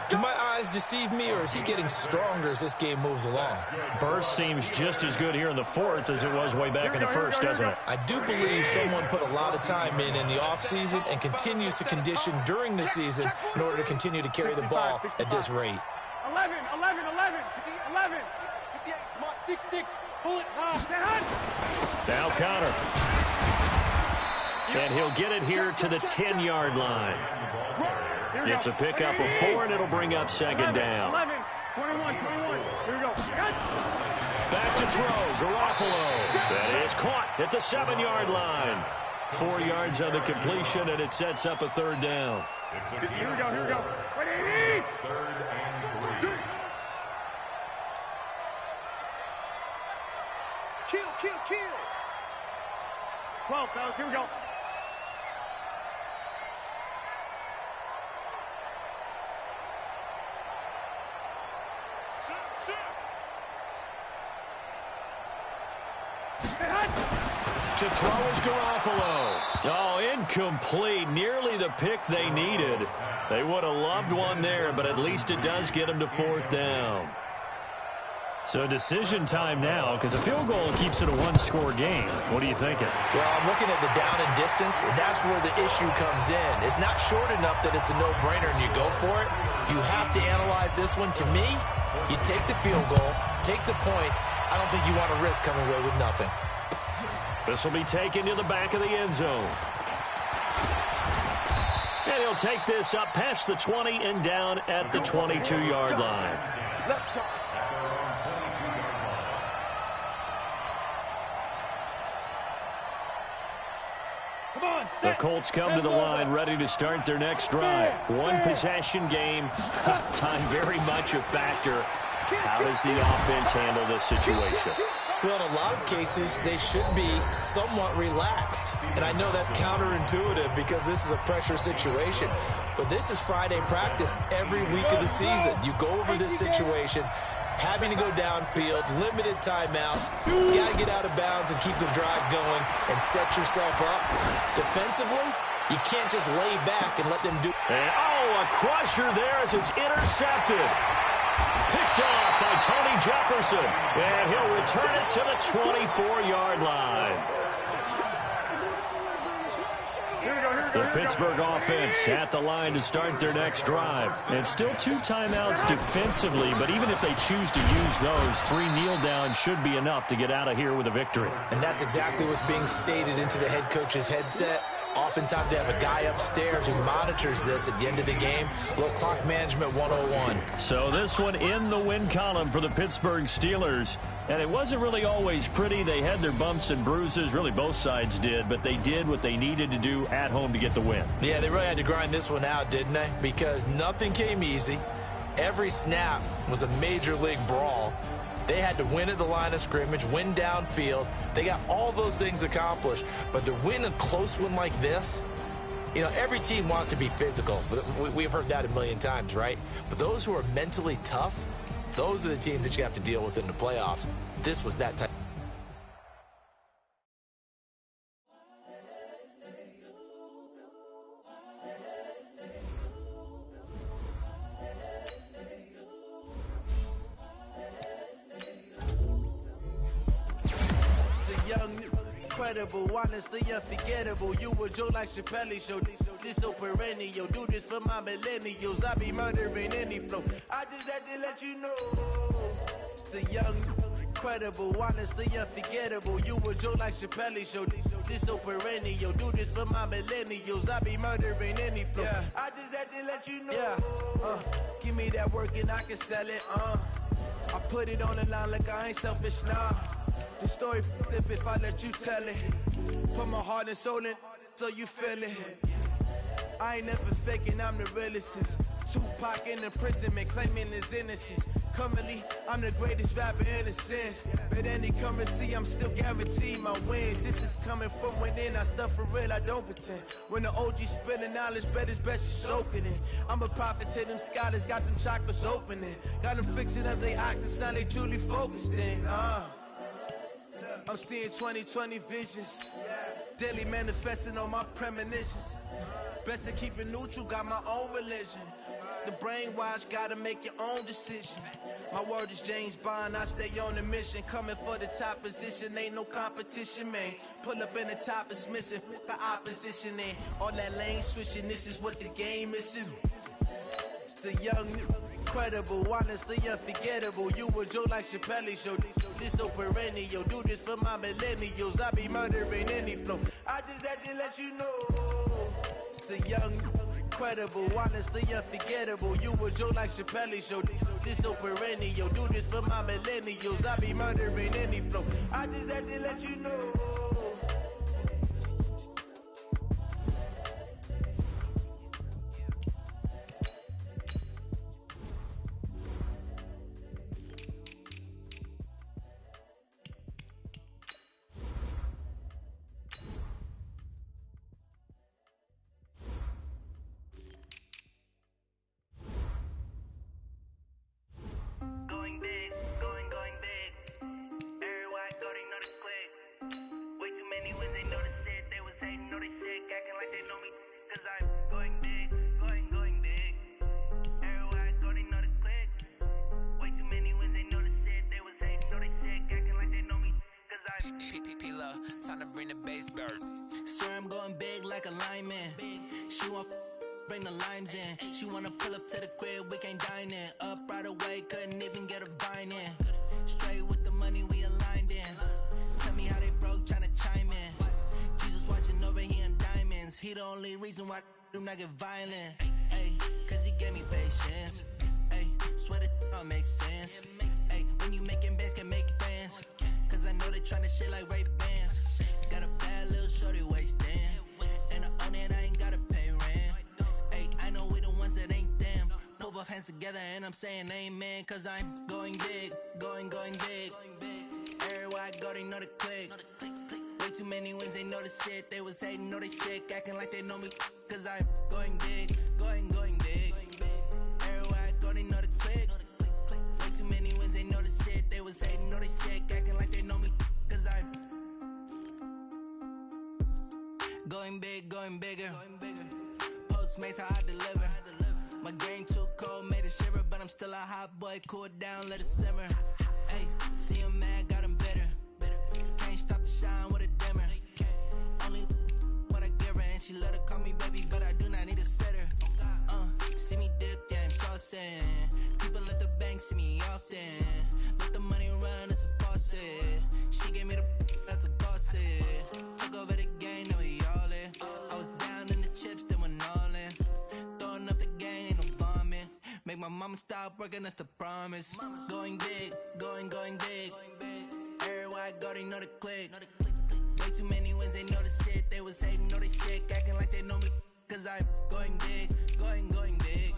Do my eyes deceive me, or is he getting stronger as this game moves along? Burst seems just as good here in the fourth as it was way back in the first, doesn't it? I do believe someone put a lot of time in the offseason and continues to condition during the season in order to continue to carry the ball at this rate. 11. Come on, 6-6. Pull it hard. Now Connor. And he'll get it here to the 10-yard line. It's a pickup of 4, and it'll bring up second down. 11, 21. Here we go. Back to throw. Garoppolo. That is caught at the 7-yard line. 4 yards on the completion, and it sets up a third down. Here we go. Ready? Third and 3. Kill. 12, fellas. Here we go. To throw is Garoppolo. Oh, incomplete. Nearly the pick they needed. They would have loved one there, but at least it does get them to fourth down. So decision time now, because a field goal keeps it a one-score game. What are you thinking? Well, I'm looking at the down and distance, and that's where the issue comes in. It's not short enough that it's a no-brainer and you go for it. You have to analyze this one. To me, you take the field goal, take the points. I don't think you want to risk coming away with nothing. This will be taken to the back of the end zone. And he'll take this up past the 20 and down at the 22-yard line. The Colts come to the line ready to start their next drive. One possession game. Time very much a factor. How does the offense handle this situation? Well, in a lot of cases, they should be somewhat relaxed. And I know that's counterintuitive because this is a pressure situation. But this is Friday practice every week of the season. You go over this situation, having to go downfield, limited timeouts. You got to get out of bounds and keep the drive going and set yourself up. Defensively, you can't just lay back and let them do. And, a crusher there as it's intercepted. Picked off by Tony Jefferson. And he'll return it to the 24-yard line. The Pittsburgh offense at the line to start their next drive. And still 2 timeouts defensively, but even if they choose to use those, 3 kneel downs should be enough to get out of here with a victory. And that's exactly what's being stated into the head coach's headset. Oftentimes they have a guy upstairs who monitors this at the end of the game. A little clock management 101. So this one in the win column for the Pittsburgh Steelers. And it wasn't really always pretty. They had their bumps and bruises. Really, both sides did. But they did what they needed to do at home to get the win. Yeah, they really had to grind this one out, didn't they? Because nothing came easy. Every snap was a major league brawl. They had to win at the line of scrimmage, win downfield. They got all those things accomplished. But to win a close one like this, you know, every team wants to be physical. We've heard that a million times, right? But those who are mentally tough, those are the teams that you have to deal with in the playoffs. This was that type. young, incredible, honestly unforgettable. You a joke like Chappelle show. This so perennial. Do this for my millennials. I be murdering any flow. I just had to let you know. It's the young, incredible, honestly unforgettable. You a joke like Chappelle show. This so perennial. Do this for my millennials. I be murdering any flow. Yeah. I just had to let you know. Yeah. Give me that work and I can sell it. I put it on the line like I ain't selfish, nah. The story flip if I let you tell it. Put my heart and soul in so you feel it. I ain't never faking, I'm the realest since Tupac in imprisonment, claiming his innocence. Currently, I'm the greatest rapper in a sense. But any currency, I'm still guaranteed my wins. This is coming from within, I stuff for real, I don't pretend. When the OG spilling knowledge, bet it's best you soaking it. I'm a prophet to them scholars, got them chakras opening. Got them fixing up their octaves, now they truly focused in. I'm seeing 2020 visions. Daily manifesting on my premonitions. Best to keep it neutral, got my own religion. The brainwash, gotta make your own decision. My word is James Bond, I stay on a mission. Coming for the top position, ain't no competition, man. Pull up in the top is missing, the opposition ain't. All that lane switching, this is what the game is. It's the young, incredible, honestly unforgettable. You a joke like Chappelle show. This so perennial. Do this for my millennials. I be murdering any flow. I just had to let you know. It's the young, incredible, honestly unforgettable. You a joke like Chappelle show. This so perennial. Do this for my millennials. I be murdering any flow. I just had to let you know. Time to bring the bass bird. Sir, I'm going big like a lineman. She want bring the limes in. She wanna pull up to the crib, we can't dine in. Up right away, couldn't even get a vine in. Straight with the money we aligned in. Tell me how they broke, tryna chime in. Jesus watching over here in diamonds. He the only reason why do not get violent. Ay, cause he gave me patience. Ay, swear that all makes sense. Ay, when you making bands, can make friends. Cause I know they tryna shit like Ray-Bans. Got a bad little shorty wasting. And I own it, I ain't gotta pay rent. Ay, I know we the ones that ain't them. Put both hands together and I'm saying amen. Cause I'm going big, going big. Everywhere I go, they know the click. Way too many wins, they know the shit. They was hating, know they sick, acting like they know me. Cause I'm going big, going big. Everywhere I go, they know the click. Way too many wins, they know the shit. They was hating, know they sick, acting like they know me. Cause I'm going big, going bigger. Postmates how I deliver. My game too cold, made it shiver. But I'm still a hot boy, cool it down, let it simmer. Hey, see him mad, got him bitter. Can't stop the shine with a dimmer. Only what I give her, and she let her call me baby, but I do not need a sitter. See me dip, yeah, I'm saucing. People at the bank see me often. Let the money run, it's a faucet. She gave me the that's a faucet. Took over the game, now we all in. I was down in the chips, then went all in. Throwing up the game, ain't no vomit. Make my mama stop working, that's the promise. Going big, going big. Everywhere I go, they know the click. Way too many wins, they know the shit. They was hating, know they sick, acting like they know me. Cause I'm going big, going big.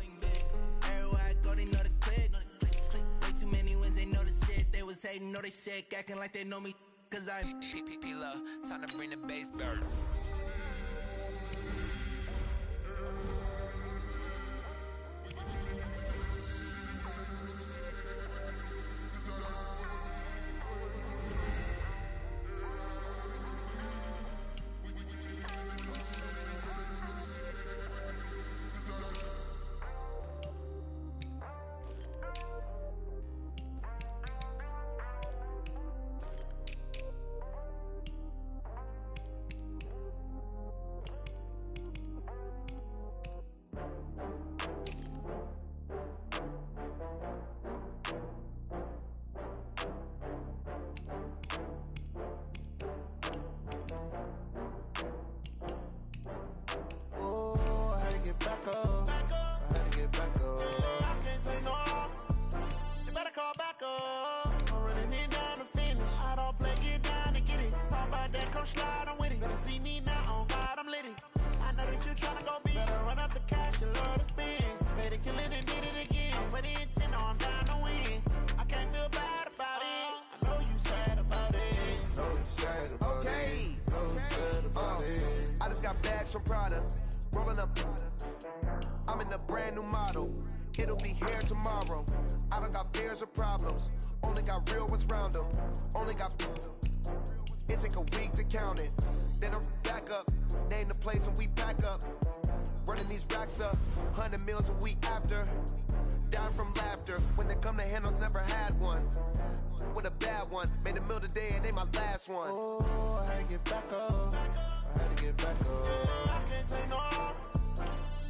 Everywhere I go, they know the click. Way too many wins, they know the shit. They was hating, know they sick, acting like they know me. Cause I'm P-Love, time to bring the bass bird. come slide, I'm with it. Better see me now, on God, I'm lit it. I know that you tryna go big. Better run up the cash, you love to spend. Better kill it and did it again. But the intent, no, I'm down to win. I can't feel bad about it. I know you sad about it. Know you sad about it. Know you sad about it. I just got bags from Prada. Rolling up. I'm in a brand new model. It'll be here tomorrow. I don't got fears or problems. Only got real ones round them. Only got. It take a week to count it. Then I'm back up. Name the place and we back up. Running these racks up. 100 meals a week after. Down from laughter. When it come to handles, never had one. With a bad one. Made a meal today and they my last one. Oh, I had to get back up. I had to get back up. I can't take no loss.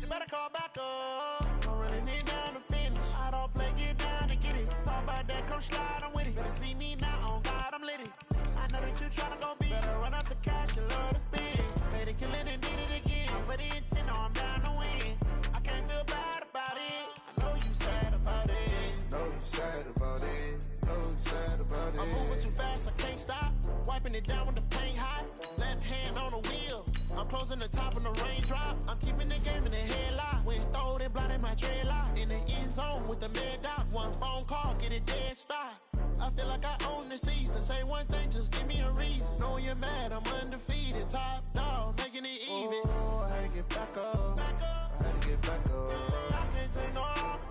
You better call back up. I'm running it down to finish. I don't play, get down and get it. Talk about that, come slide, I'm with it. Better see me now, on God, I'm lit it. I know that you tryna go big. Better run up the cash, you love to spend. Pay to kill it and did it again. But the intent, no, I'm down to win. I can't feel bad about it. I know you sad about it. Know you sad about it. Know you sad about it. I'm moving too fast, I can't stop. Wiping it down with the paint hot. Left hand on the wheel. I'm closing the top of the raindrop. I'm keeping the game in the headlock. When throwed and blinded my dreadlock. In the end zone with the mad dot. One phone call, get it dead stop. I feel like I own the season. Say one thing, just give me a reason. Knowing you're mad, I'm undefeated. Top dog, making it even. Oh, I had to get back up. I had to get back up. I can't take no loss.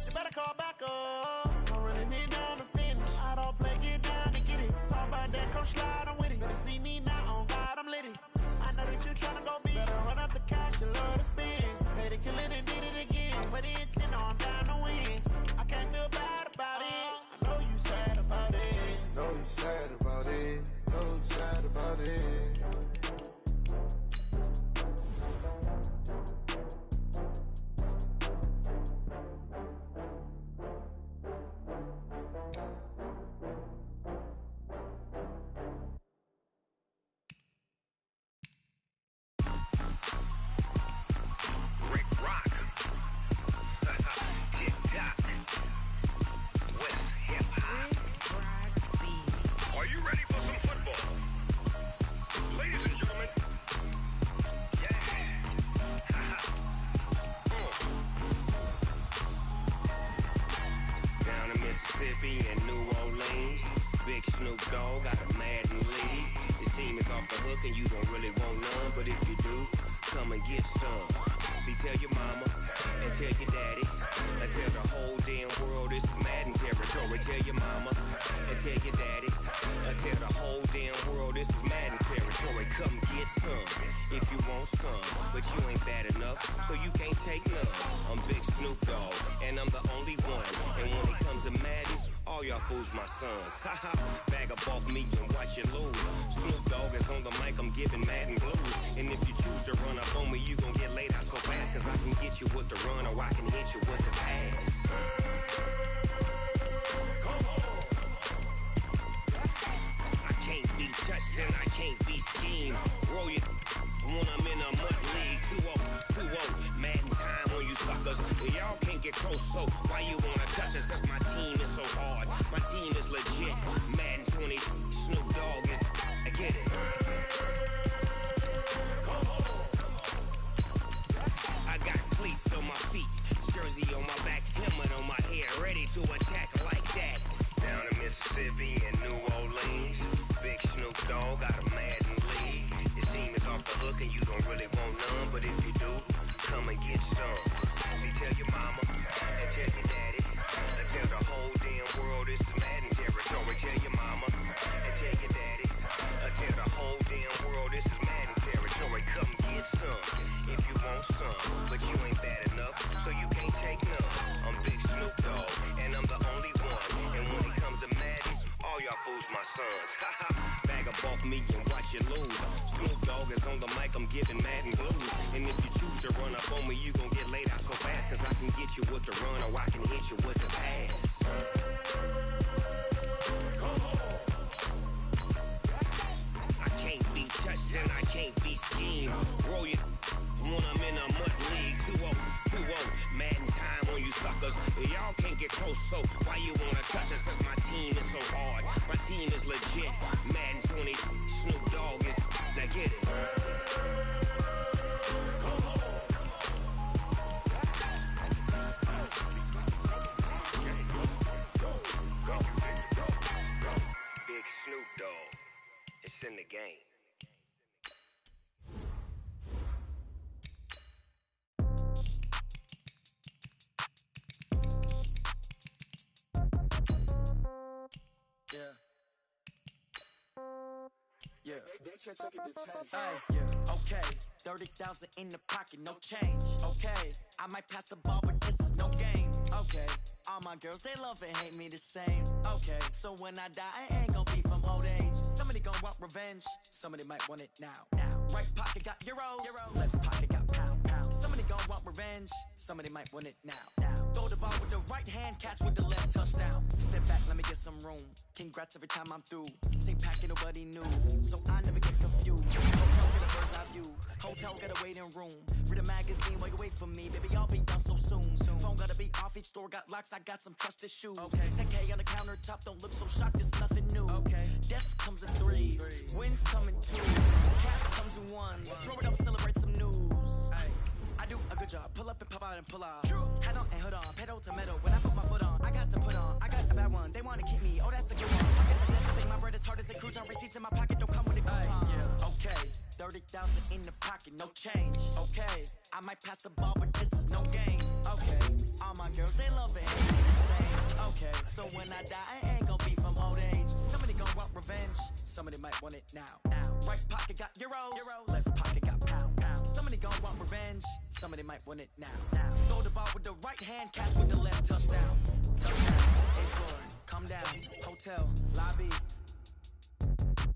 You better call back up. I'm running it down to finish. I don't play, get down and get it. Talk about that, come slide, I'm with it. Better see me now, on God, I'm lit it. I know that you tryna go big. Better run up the cash, you love to spend. Better kill it and did it again. But the intent, no, I'm down to win. I can't feel bad about it. I know you sad about it. Know you sad about it. Know you sad about it. Mississippi and New Orleans. Big Snoop Dogg got a Madden lead. His team is off the hook and you don't really want none, but if you do, come and get some. See, tell your mama and tell your daddy and tell the whole damn world this is Madden territory. Tell your mama and tell your daddy and tell the whole damn world this is Madden territory. Come get some if you want some, but you ain't bad enough, so you can't take none. I'm Big Snoop Dogg and I'm the only one, and when it comes to Madden, all y'all fools my sons. Haha, bag up off me and watch you lose. Snoop Dogg is on the mic, I'm giving Madden blues. And if you choose to run up on me, you gon' get laid out so fast, cause I can get you with the run or I can hit you with the pass. I can't be touched and I can't be schemed. Roll you when I'm in a mud league. 2-0, Madden time on you suckers. Y'all can't get close, so why you wanna touch us? Cause my team is so hard, my team is legit. Madden 20, Snoop Dogg is, I get it. I got cleats on my feet, jersey on my back, helmet on my head, ready to attack like that. Down in Mississippi and New Orleans, Big Snoop Dogg got a Madden lead. Your team is off the hook and you don't really want none, but if you do, come and get some. See, tell your mama and tell your daddy and tell the whole damn world this is Madden territory. Tell your mama and tell your daddy and tell the whole damn world this is Madden territory. Come get some if you want some, but you ain't bad enough, so you can't take none. I'm Big Snoop Dogg and I'm the only one, and when it comes to Madden, all y'all fools my sons. Bag up off me and watch you lose. Snoop Dogg is on the mic, I'm giving Madden blues. And if you choose to run up on me, you gon' get laid out so fast, cause I can get you with the run or I can hit you with the pass. I can't be touched and I can't be schemed. Roll you when I'm in a mud league. 2-0, Madden time on you suckers. Y'all can't get close, so why you wanna touch us? Cause my team is so hard, my team is legit. Madden 20, Snoop Dogg It's in the game. Okay, 30,000 in the pocket, no change. Okay, I might pass the ball, but this is no game. Okay, all my girls, they love and hate me the same. Okay, so when I die, I ain't gon' be from old age. Somebody gon' want revenge, somebody might want it now. Right pocket got euros, left pocket got pound. Somebody gon' want revenge, somebody might want it now. Throw the ball with the right hand, catch with the left, touchdown. Step back, let me get some room. Congrats every time I'm through. Same packet, nobody knew, so I never get confused. Hotel get a bird's eye view. Hotel got a waiting room. Read a magazine while you wait for me, baby. I'll be done so soon. Phone gotta be off. Each store got locks. I got some trusted shoes. 10K on the countertop. Don't look so shocked. It's nothing new. Death comes in threes. Wins come in twos. Cash comes in ones. Throw it up, celebrate some news. I do a good job. Pull up and pop out and pull out. Hat on and hood on. Pedal to metal. When I put my foot on, I got to put on. I got a bad one. They wanna keep me. Oh, that's a good one. Pockets and everything. My bread is hard as a crouton. Receipts in my pocket. Don't come with a coupon. Okay, 30,000 in the pocket. No change. Okay, I might pass the ball, but this is no game. Okay, all my girls, they love it. Hate me the same. Okay, so when I die, I ain't gon' be from old age. Somebody gon' want revenge. Somebody might want it now. Right pocket got euros. Left pocket got pound. Somebody gon' want revenge. Somebody might want it now. Throw the ball with the right hand, catch with the left, touchdown. Hey, floor, come down. Hotel, lobby.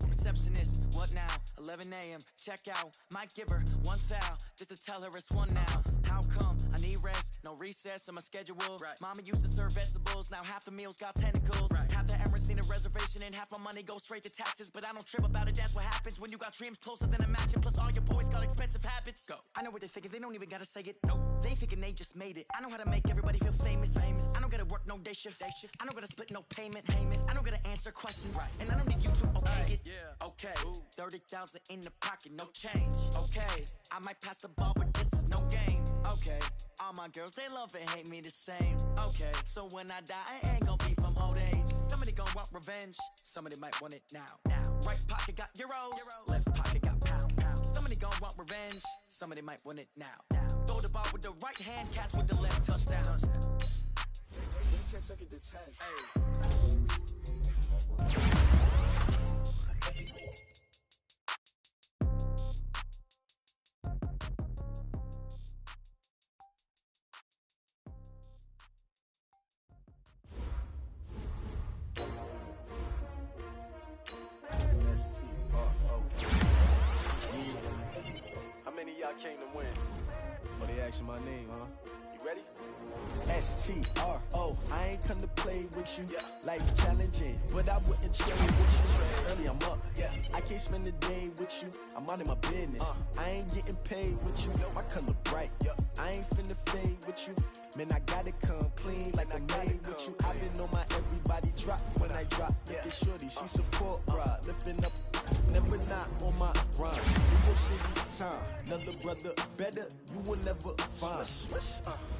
Receptionist, what now? 11 a.m. Check out. Might give her one foul just to tell her it's one now. How come? I need rest, no recess on my schedule. Mama used to serve vegetables, now half the meals got tentacles. Half the Emirates need a reservation and half my money goes straight to taxes. But I don't trip about it, that's what happens when you got dreams closer than a mansion. Plus all your boys got expensive habits. Go. I know what they're thinking, they don't even gotta say it. Nope. They ain't thinking they just made it. I know how to make everybody feel famous. I don't gotta work no day shift. I don't gotta split no payment. I don't gotta answer questions. And I don't need you to okay it. Okay, 30,000 in the pocket, no change. Okay, I might pass the ball, but this is no game. Okay, all my girls, they love and hate me the same. Okay, so when I die, I ain't gon' be from old age. Somebody gon' want revenge, somebody might want it now. Right pocket got euros, left pocket got pound. Somebody gon' want revenge, somebody might want it now. Throw the ball with the right hand, catch with the left, touchdown. How many of y'all came to win? Oh, they asking my name, huh? You ready? STRO, I ain't come to play with you. Life challenging, but I wouldn't trade with you. Early I'm up, I can't spend the day with you. I'm out of my business. I ain't getting paid with you. My color bright. I ain't finna fade with you. Man, I gotta come clean like I made with you. I've been on my everybody drop when I drop. Look at shorty, she support rod. Lifting up, never not on my grind. New York City time, another brother better, you will never find.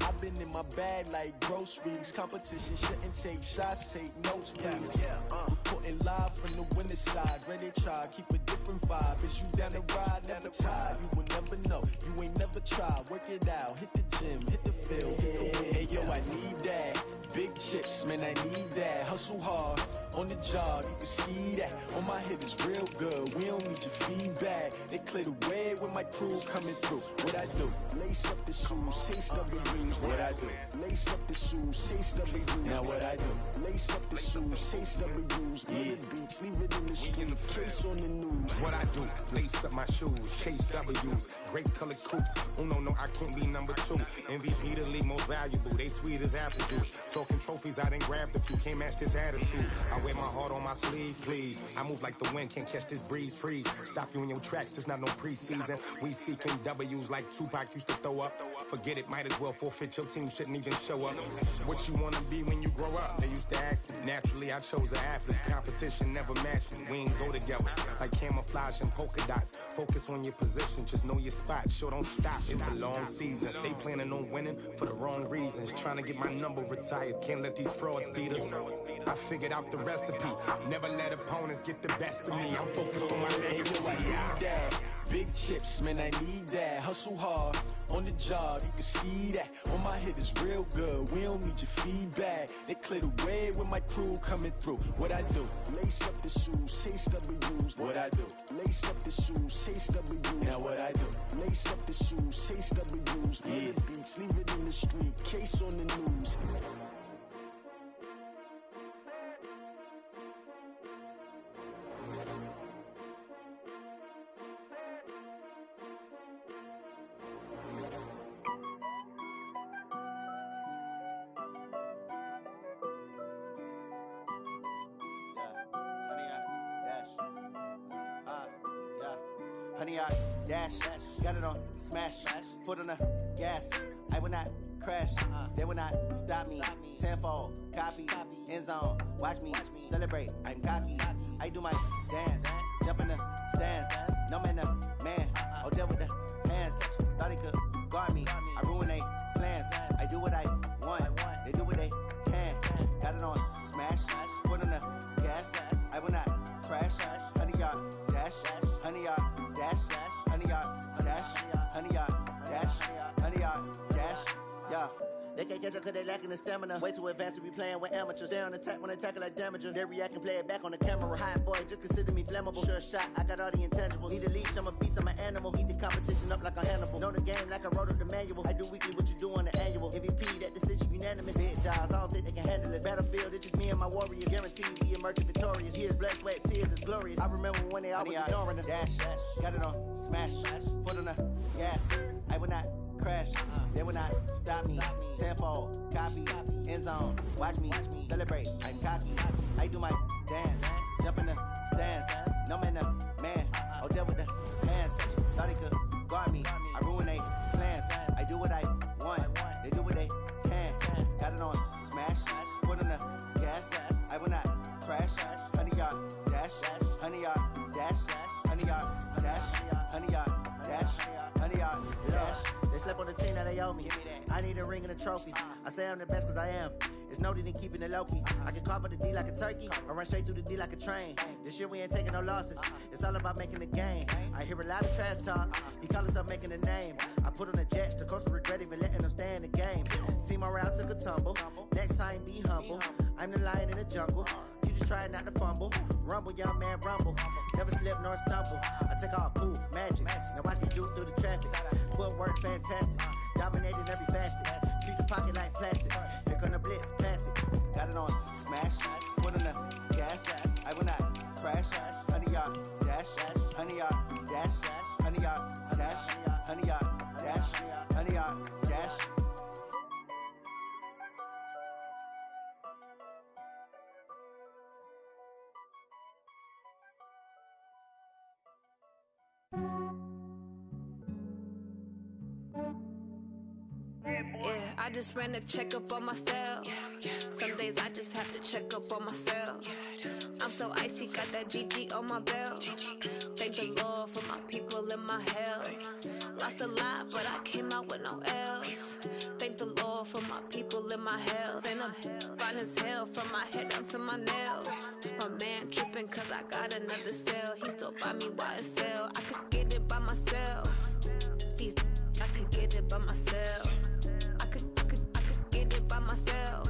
I've been in my bag like groceries. Competition shouldn't take shots, take notes, please. Reporting live from the winter side. Ready to try, keep a different vibe. Is you down the ride, never tired. You will never know, you ain't never tried. Work it out, hit the gym, hit the field. Hey yo, I need that. Big chips, man, I need that. Hustle hard, on the job, you can see that. On my head is real good, we don't need your feedback. They clear the way with my crew coming through. What I do? Lace up the shoes, chase W's. What I do? Lace up the shoes, chase W's. Now what I do? Lace up the shoes, chase W's. Yeah. Beats, leave it in the street, case on the news. What I do? Lace up my shoes, chase W's. Great colored coops. Oh no, I can't be number 2. MVP the league most valuable. They sweet as apple juice. Talking trophies, I done grabbed a few. Can't match this attitude. I wear my heart on my sleeve, please. I move like the wind, can't catch this breeze. Freeze. Stop you in your tracks. There's not no preseason. We seeking W's like Tupac used to throw up. Forget it, might as well forfeit. Your team shouldn't even show up. What you wanna be when you grow up? They used to ask me. Naturally, I chose an athlete. Competition never matched me. We ain't go together like camouflage and polka dots. Focus on your position, just know your spot. Sure, don't stop. It's a long season. They planning on winning for the wrong reasons. Trying to get my number retired. Can't let these frauds beat us. I figured out the recipe. Never let opponents get the best of me. I'm focused on my chips, man, I need that. Hustle hard, on the job, you can see that. On my head is real good, we don't need your feedback. They clear the way with my crew coming through. What I do? Lace up the shoes, chase W's. What I do? Lace up the shoes, chase W's. Now what I do? Lace up the shoes, chase W's. Yeah. The beats, leave it in the street, case on the news. Honey, I dash, got it on smash, foot on the gas. I will not crash, they will not stop me. Tenfold, copy, end zone, watch me celebrate. I'm cocky, I do my dance, jump in the stands. No man, man, oh deal with the hands. Thought he could guard me, I ruin they plans. I do what I want, they do what they can. Got it on smash, foot on the gas. I will not crash, honey, y'all dash, honey, y'all dash, honey, y'all dash, honey, y'all dash, honey, y'all dash, yeah. They can't catch up cause they lacking the stamina. Way too advanced to be playing with amateurs. Stay on attack when they tackle like damager. They react and play it back on the camera. Hot boy, just consider me flammable. Sure shot, I got all the intangibles. Need a leash, I'm a beast, I'm an animal. Heat the competition up like a Hannibal. Know the game like I wrote up the manual. I do weekly what you do on the annual. MVP, that decision unanimous. Hit jobs, I don't think they can handle it. Battlefield, it's just me and my warrior. Guaranteed we emerging victorious. Years, blood, sweat, tears is glorious. I remember when they always ignoring us. Dash, got it on smash, foot on the gas. I will not crash, they will not stop me. Tenfold, copy, end zone, watch me celebrate. I'm cocky, I do my dance, jump in the stands. No man, man, oh deal with the hands. Thought he could guard me, I ruin they plans. I do what I want, they do what they can. Got it on smash, foot on the gas. I will not crash, honey, y'all dash, honey, y'all dash, honey, y'all dash, honey, y'all dash, honey, y'all dash. They slept on the team that they owe me. I need a ring and a trophy. I say I'm the best cause I am. It's no need in keeping it low-key. I can carve for the D like a turkey or run straight through the D like a train. This year we ain't taking no losses. It's all about making the game. I hear a lot of trash talk. He call himself making a name. I put on the Jets. The coach will regret even letting them stay in the game. Team morale took a tumble. Next time be humble. I'm the lion in the jungle. You just trying not to fumble. Rumble, young man, rumble. Never slip nor stumble. I take off, poof, magic. Now watch me shoot through the traffic. Footwork fantastic. Dominating every facet. Treat the pocket like plastic. Here come the blitz, pass it. Got it on smash. Foot on the gas. I will not crash. Honey, y'all dash. Honey, y'all dash. Honey, y'all dash. Honey, y'all dash. Honey, y'all dash. Yeah, I just ran a checkup on myself. Some days I just have to check up on myself. I'm so icy, got that GG on my belt. Thank the Lord for my people and my health. Lost a lot, but I came out with no L's. Thank the Lord for my people and my health. And I'm fine as hell from my head down to my nails. My man tripping cause I got another cell. He still buy me YSL. I could get it by myself. I could get it by myself. I could get it by myself.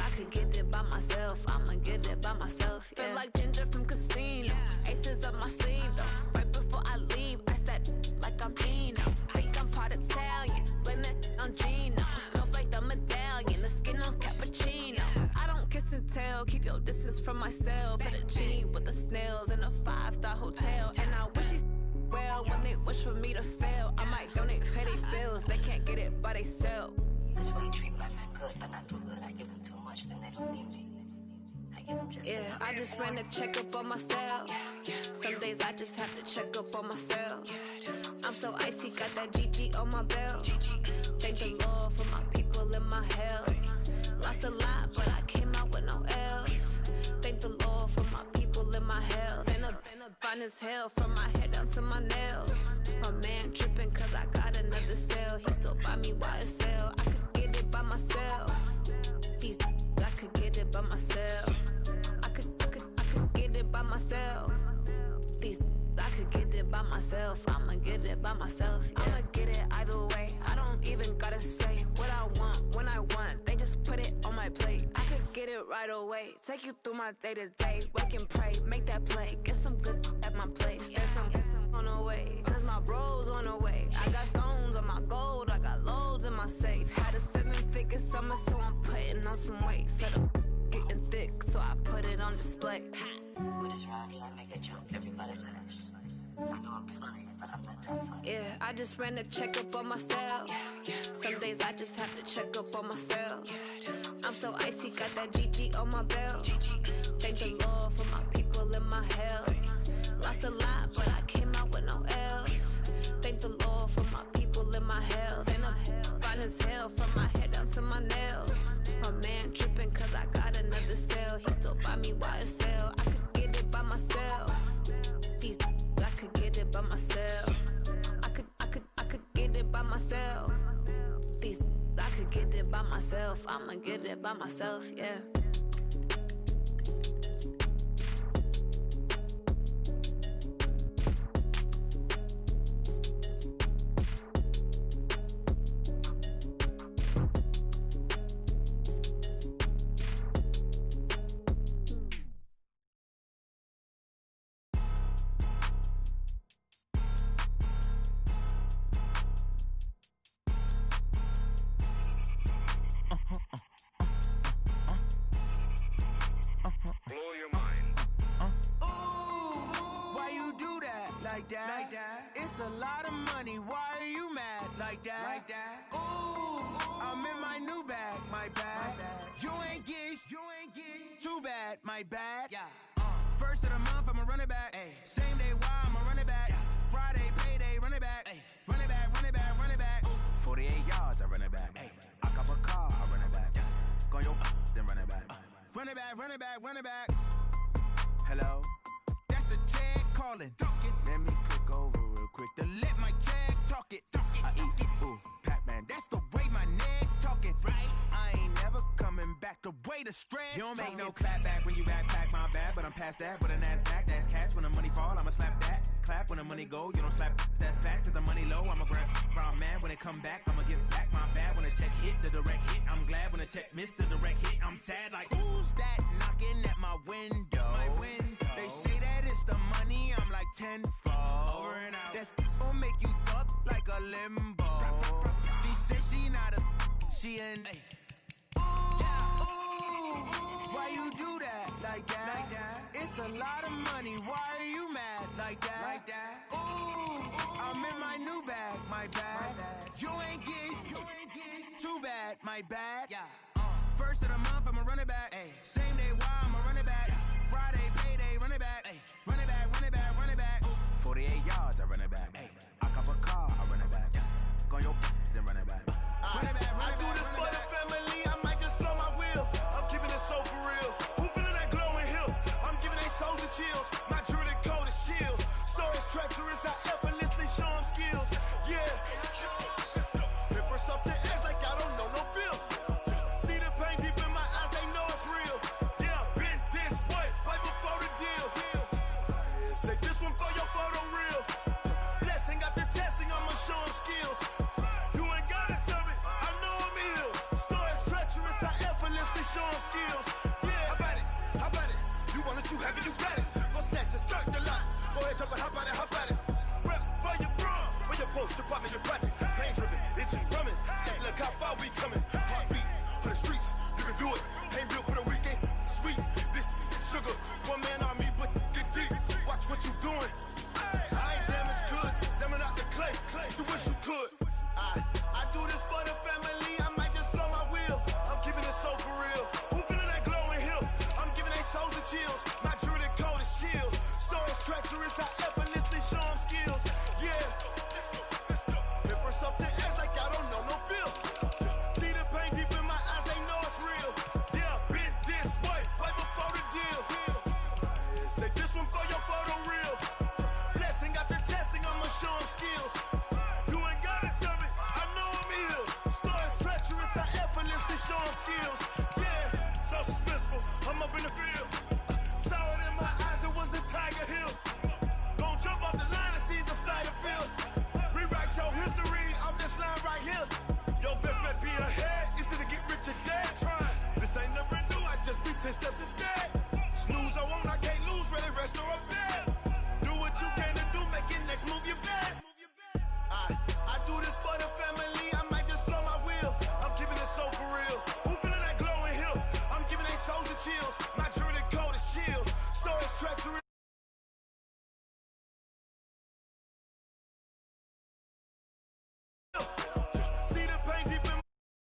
I could get it by myself. I'ma get it by myself. Yeah. Feel like Ginger from Casino. Aces up my sleeve though. Right before I leave, I said like I'm Dino. Think I'm part Italian. Blame it on Gino. Snowflake the medallion. The skin on cappuccino. I don't kiss and tell. Keep your distance from myself. Fettuccine with the snails in a 5-star hotel. And I wish he's well when they wish for me to fail. I might donate, pay their bills. They can't get it by they self. That's why you treat my friend good, but not too good. I give them too much, then they don't need me. I give them just yeah, I just ran a checkup on myself. Some days I just have to check up on myself. I'm so icy, got that GG on my belt. Thank the Lord for my people and my health. Lost a lot, but I came out with no L's. Thank the Lord for my people and my health. And I'm fine as hell from my head down to my nails. My man tripping cause I got another cell. He still buy me YSL. I could get it by myself. I could get it by myself. I could get it by myself. I could get it by myself. myself. I'ma get it by myself. Yeah. I'ma get it either way. I don't even gotta say what I want when I want. They just put it on my plate. I could get it right away. Take you through my day to day. Wake and pray, make that play. Get some good at my place. There's some on the way, cause my bros on the way. I got stones on my gold. I got loads in my safe. Had a 7-figure summer, so I'm putting on some weight. Set up getting thick, so I put it on display. With his rhymes, I make a joke, everybody laughs. I know I'm funny, but I'm not that funny. Yeah, I just ran a checkup on myself. Some days I just have to check up on myself. I'm so icy, got that GG on my belt. Thank the Lord for my people in my health. Lost a lot, but I came out with no L's. Thank the Lord for my people in my health. And I'm fine as hell from my head down to my nails. My man tripping cause I got another cell. He still buy me YSL. I could get it by myself. I could get it by myself. I could get it by myself. I could get it by myself. I'ma get it by myself, yeah. Like that. It's a lot of money. Why are you mad like that? Like that. Ooh, I'm in my new bag. My bad. You ain't get too bad. My bad. Yeah. First of the month, I'ma run it back. Ay. Same day, why I'ma run it back. Yeah. Friday, payday, run it back. Ay. Run it back, run it back, run it back. 48 yards, I run it back. Ay. I cop a car, I run it back. Yeah. Go your then run it back. Run it back, run it back, run it back. Hello. That's the Jag calling. Let me click over real quick to let my Jag talk it. I eat it. Ooh, Pac-Man. That's the way my neck talking. Right. I ain't never coming back. The way the stress. You don't make no clap back when you backpack. My bad, but I'm past that. But a NASDAQ, that's cash. When the money fall, I'ma slap that. Clap when the money go. You don't slap. That's facts. If the money low, I'ma grab brown man. When it come back, I'ma give back. My bad when the check hit the direct hit. I'm glad when the check missed the direct hit. I'm sad like who's that knocking at my window? My window. They say that it's the money, I'm like tenfold. Over and out. That's gon' make you up like a limbo. She said she not a, she an. Ooh, why you do that like that? Like that? It's a lot of money. Why are you mad like that? Like that. Ooh, I'm in my new bag. My bad. You ain't get too bad. My bad. Yeah. First of the month, I'ma run it back. Ay. Same day, why I'ma run it back. Friday, payday, run it back. Ay. Run it back, run it back, run it back. 48 yards, I run it back. Ay. I cop a car, I run it back. Go your then run it back. Run it back, run it back. I do this for the family, I might just blow my wheel. I'm keeping it so for real. Who feeling that glowing hill? I'm giving they soldier chills. My jewelry cold as chill. Stories treacherous, I effortlessly show them skills. Yeah. Paper stuff the edge like I don't know no bill. See the pain deep in my eyes, they know it's real. Yeah, been this way, right before the deal. Say this one for your photo reel. Blessing after testing, I'ma show them skills. You ain't gotta tell me, I know I'm ill. Stories treacherous, I effortlessly show them skills. Yeah, how about it? You want it, you have it, you got it. Go snatch a skirt the lot. Go ahead, jump it, how about it? Rep for your bro, where your post, department, your projects. Pain driven, itching, drumming. Look how far we coming. Heartbeat on the streets, you can do it. Ain't built for the weekend. Sweet, this sugar, one man army, but get deep. Watch what you doing. I ain't damaged goods, damn out the clay. You wish you could. I do this for the family. I might just blow my wheel. I'm keeping it so for real. Who feeling that glowing hill? I'm giving they soldier chills. My jewelry cold is chill. Stories treacherous, I effortlessly show them skills. Yeah. Paper stuff the edge like I don't know no bill. See the pain deep in my eyes, they know it's real. Yeah, been this way, right before the deal. Say this one for your photo reel. Blessing after testing, I'ma show them skills. You ain't gotta tell me, I know I'm ill. Stories treacherous, I effortlessly show them skills. Yeah, so suspenseful, I'm up in the field. Saw it in my eyes, it was the Tiger Hill. Gon' chills.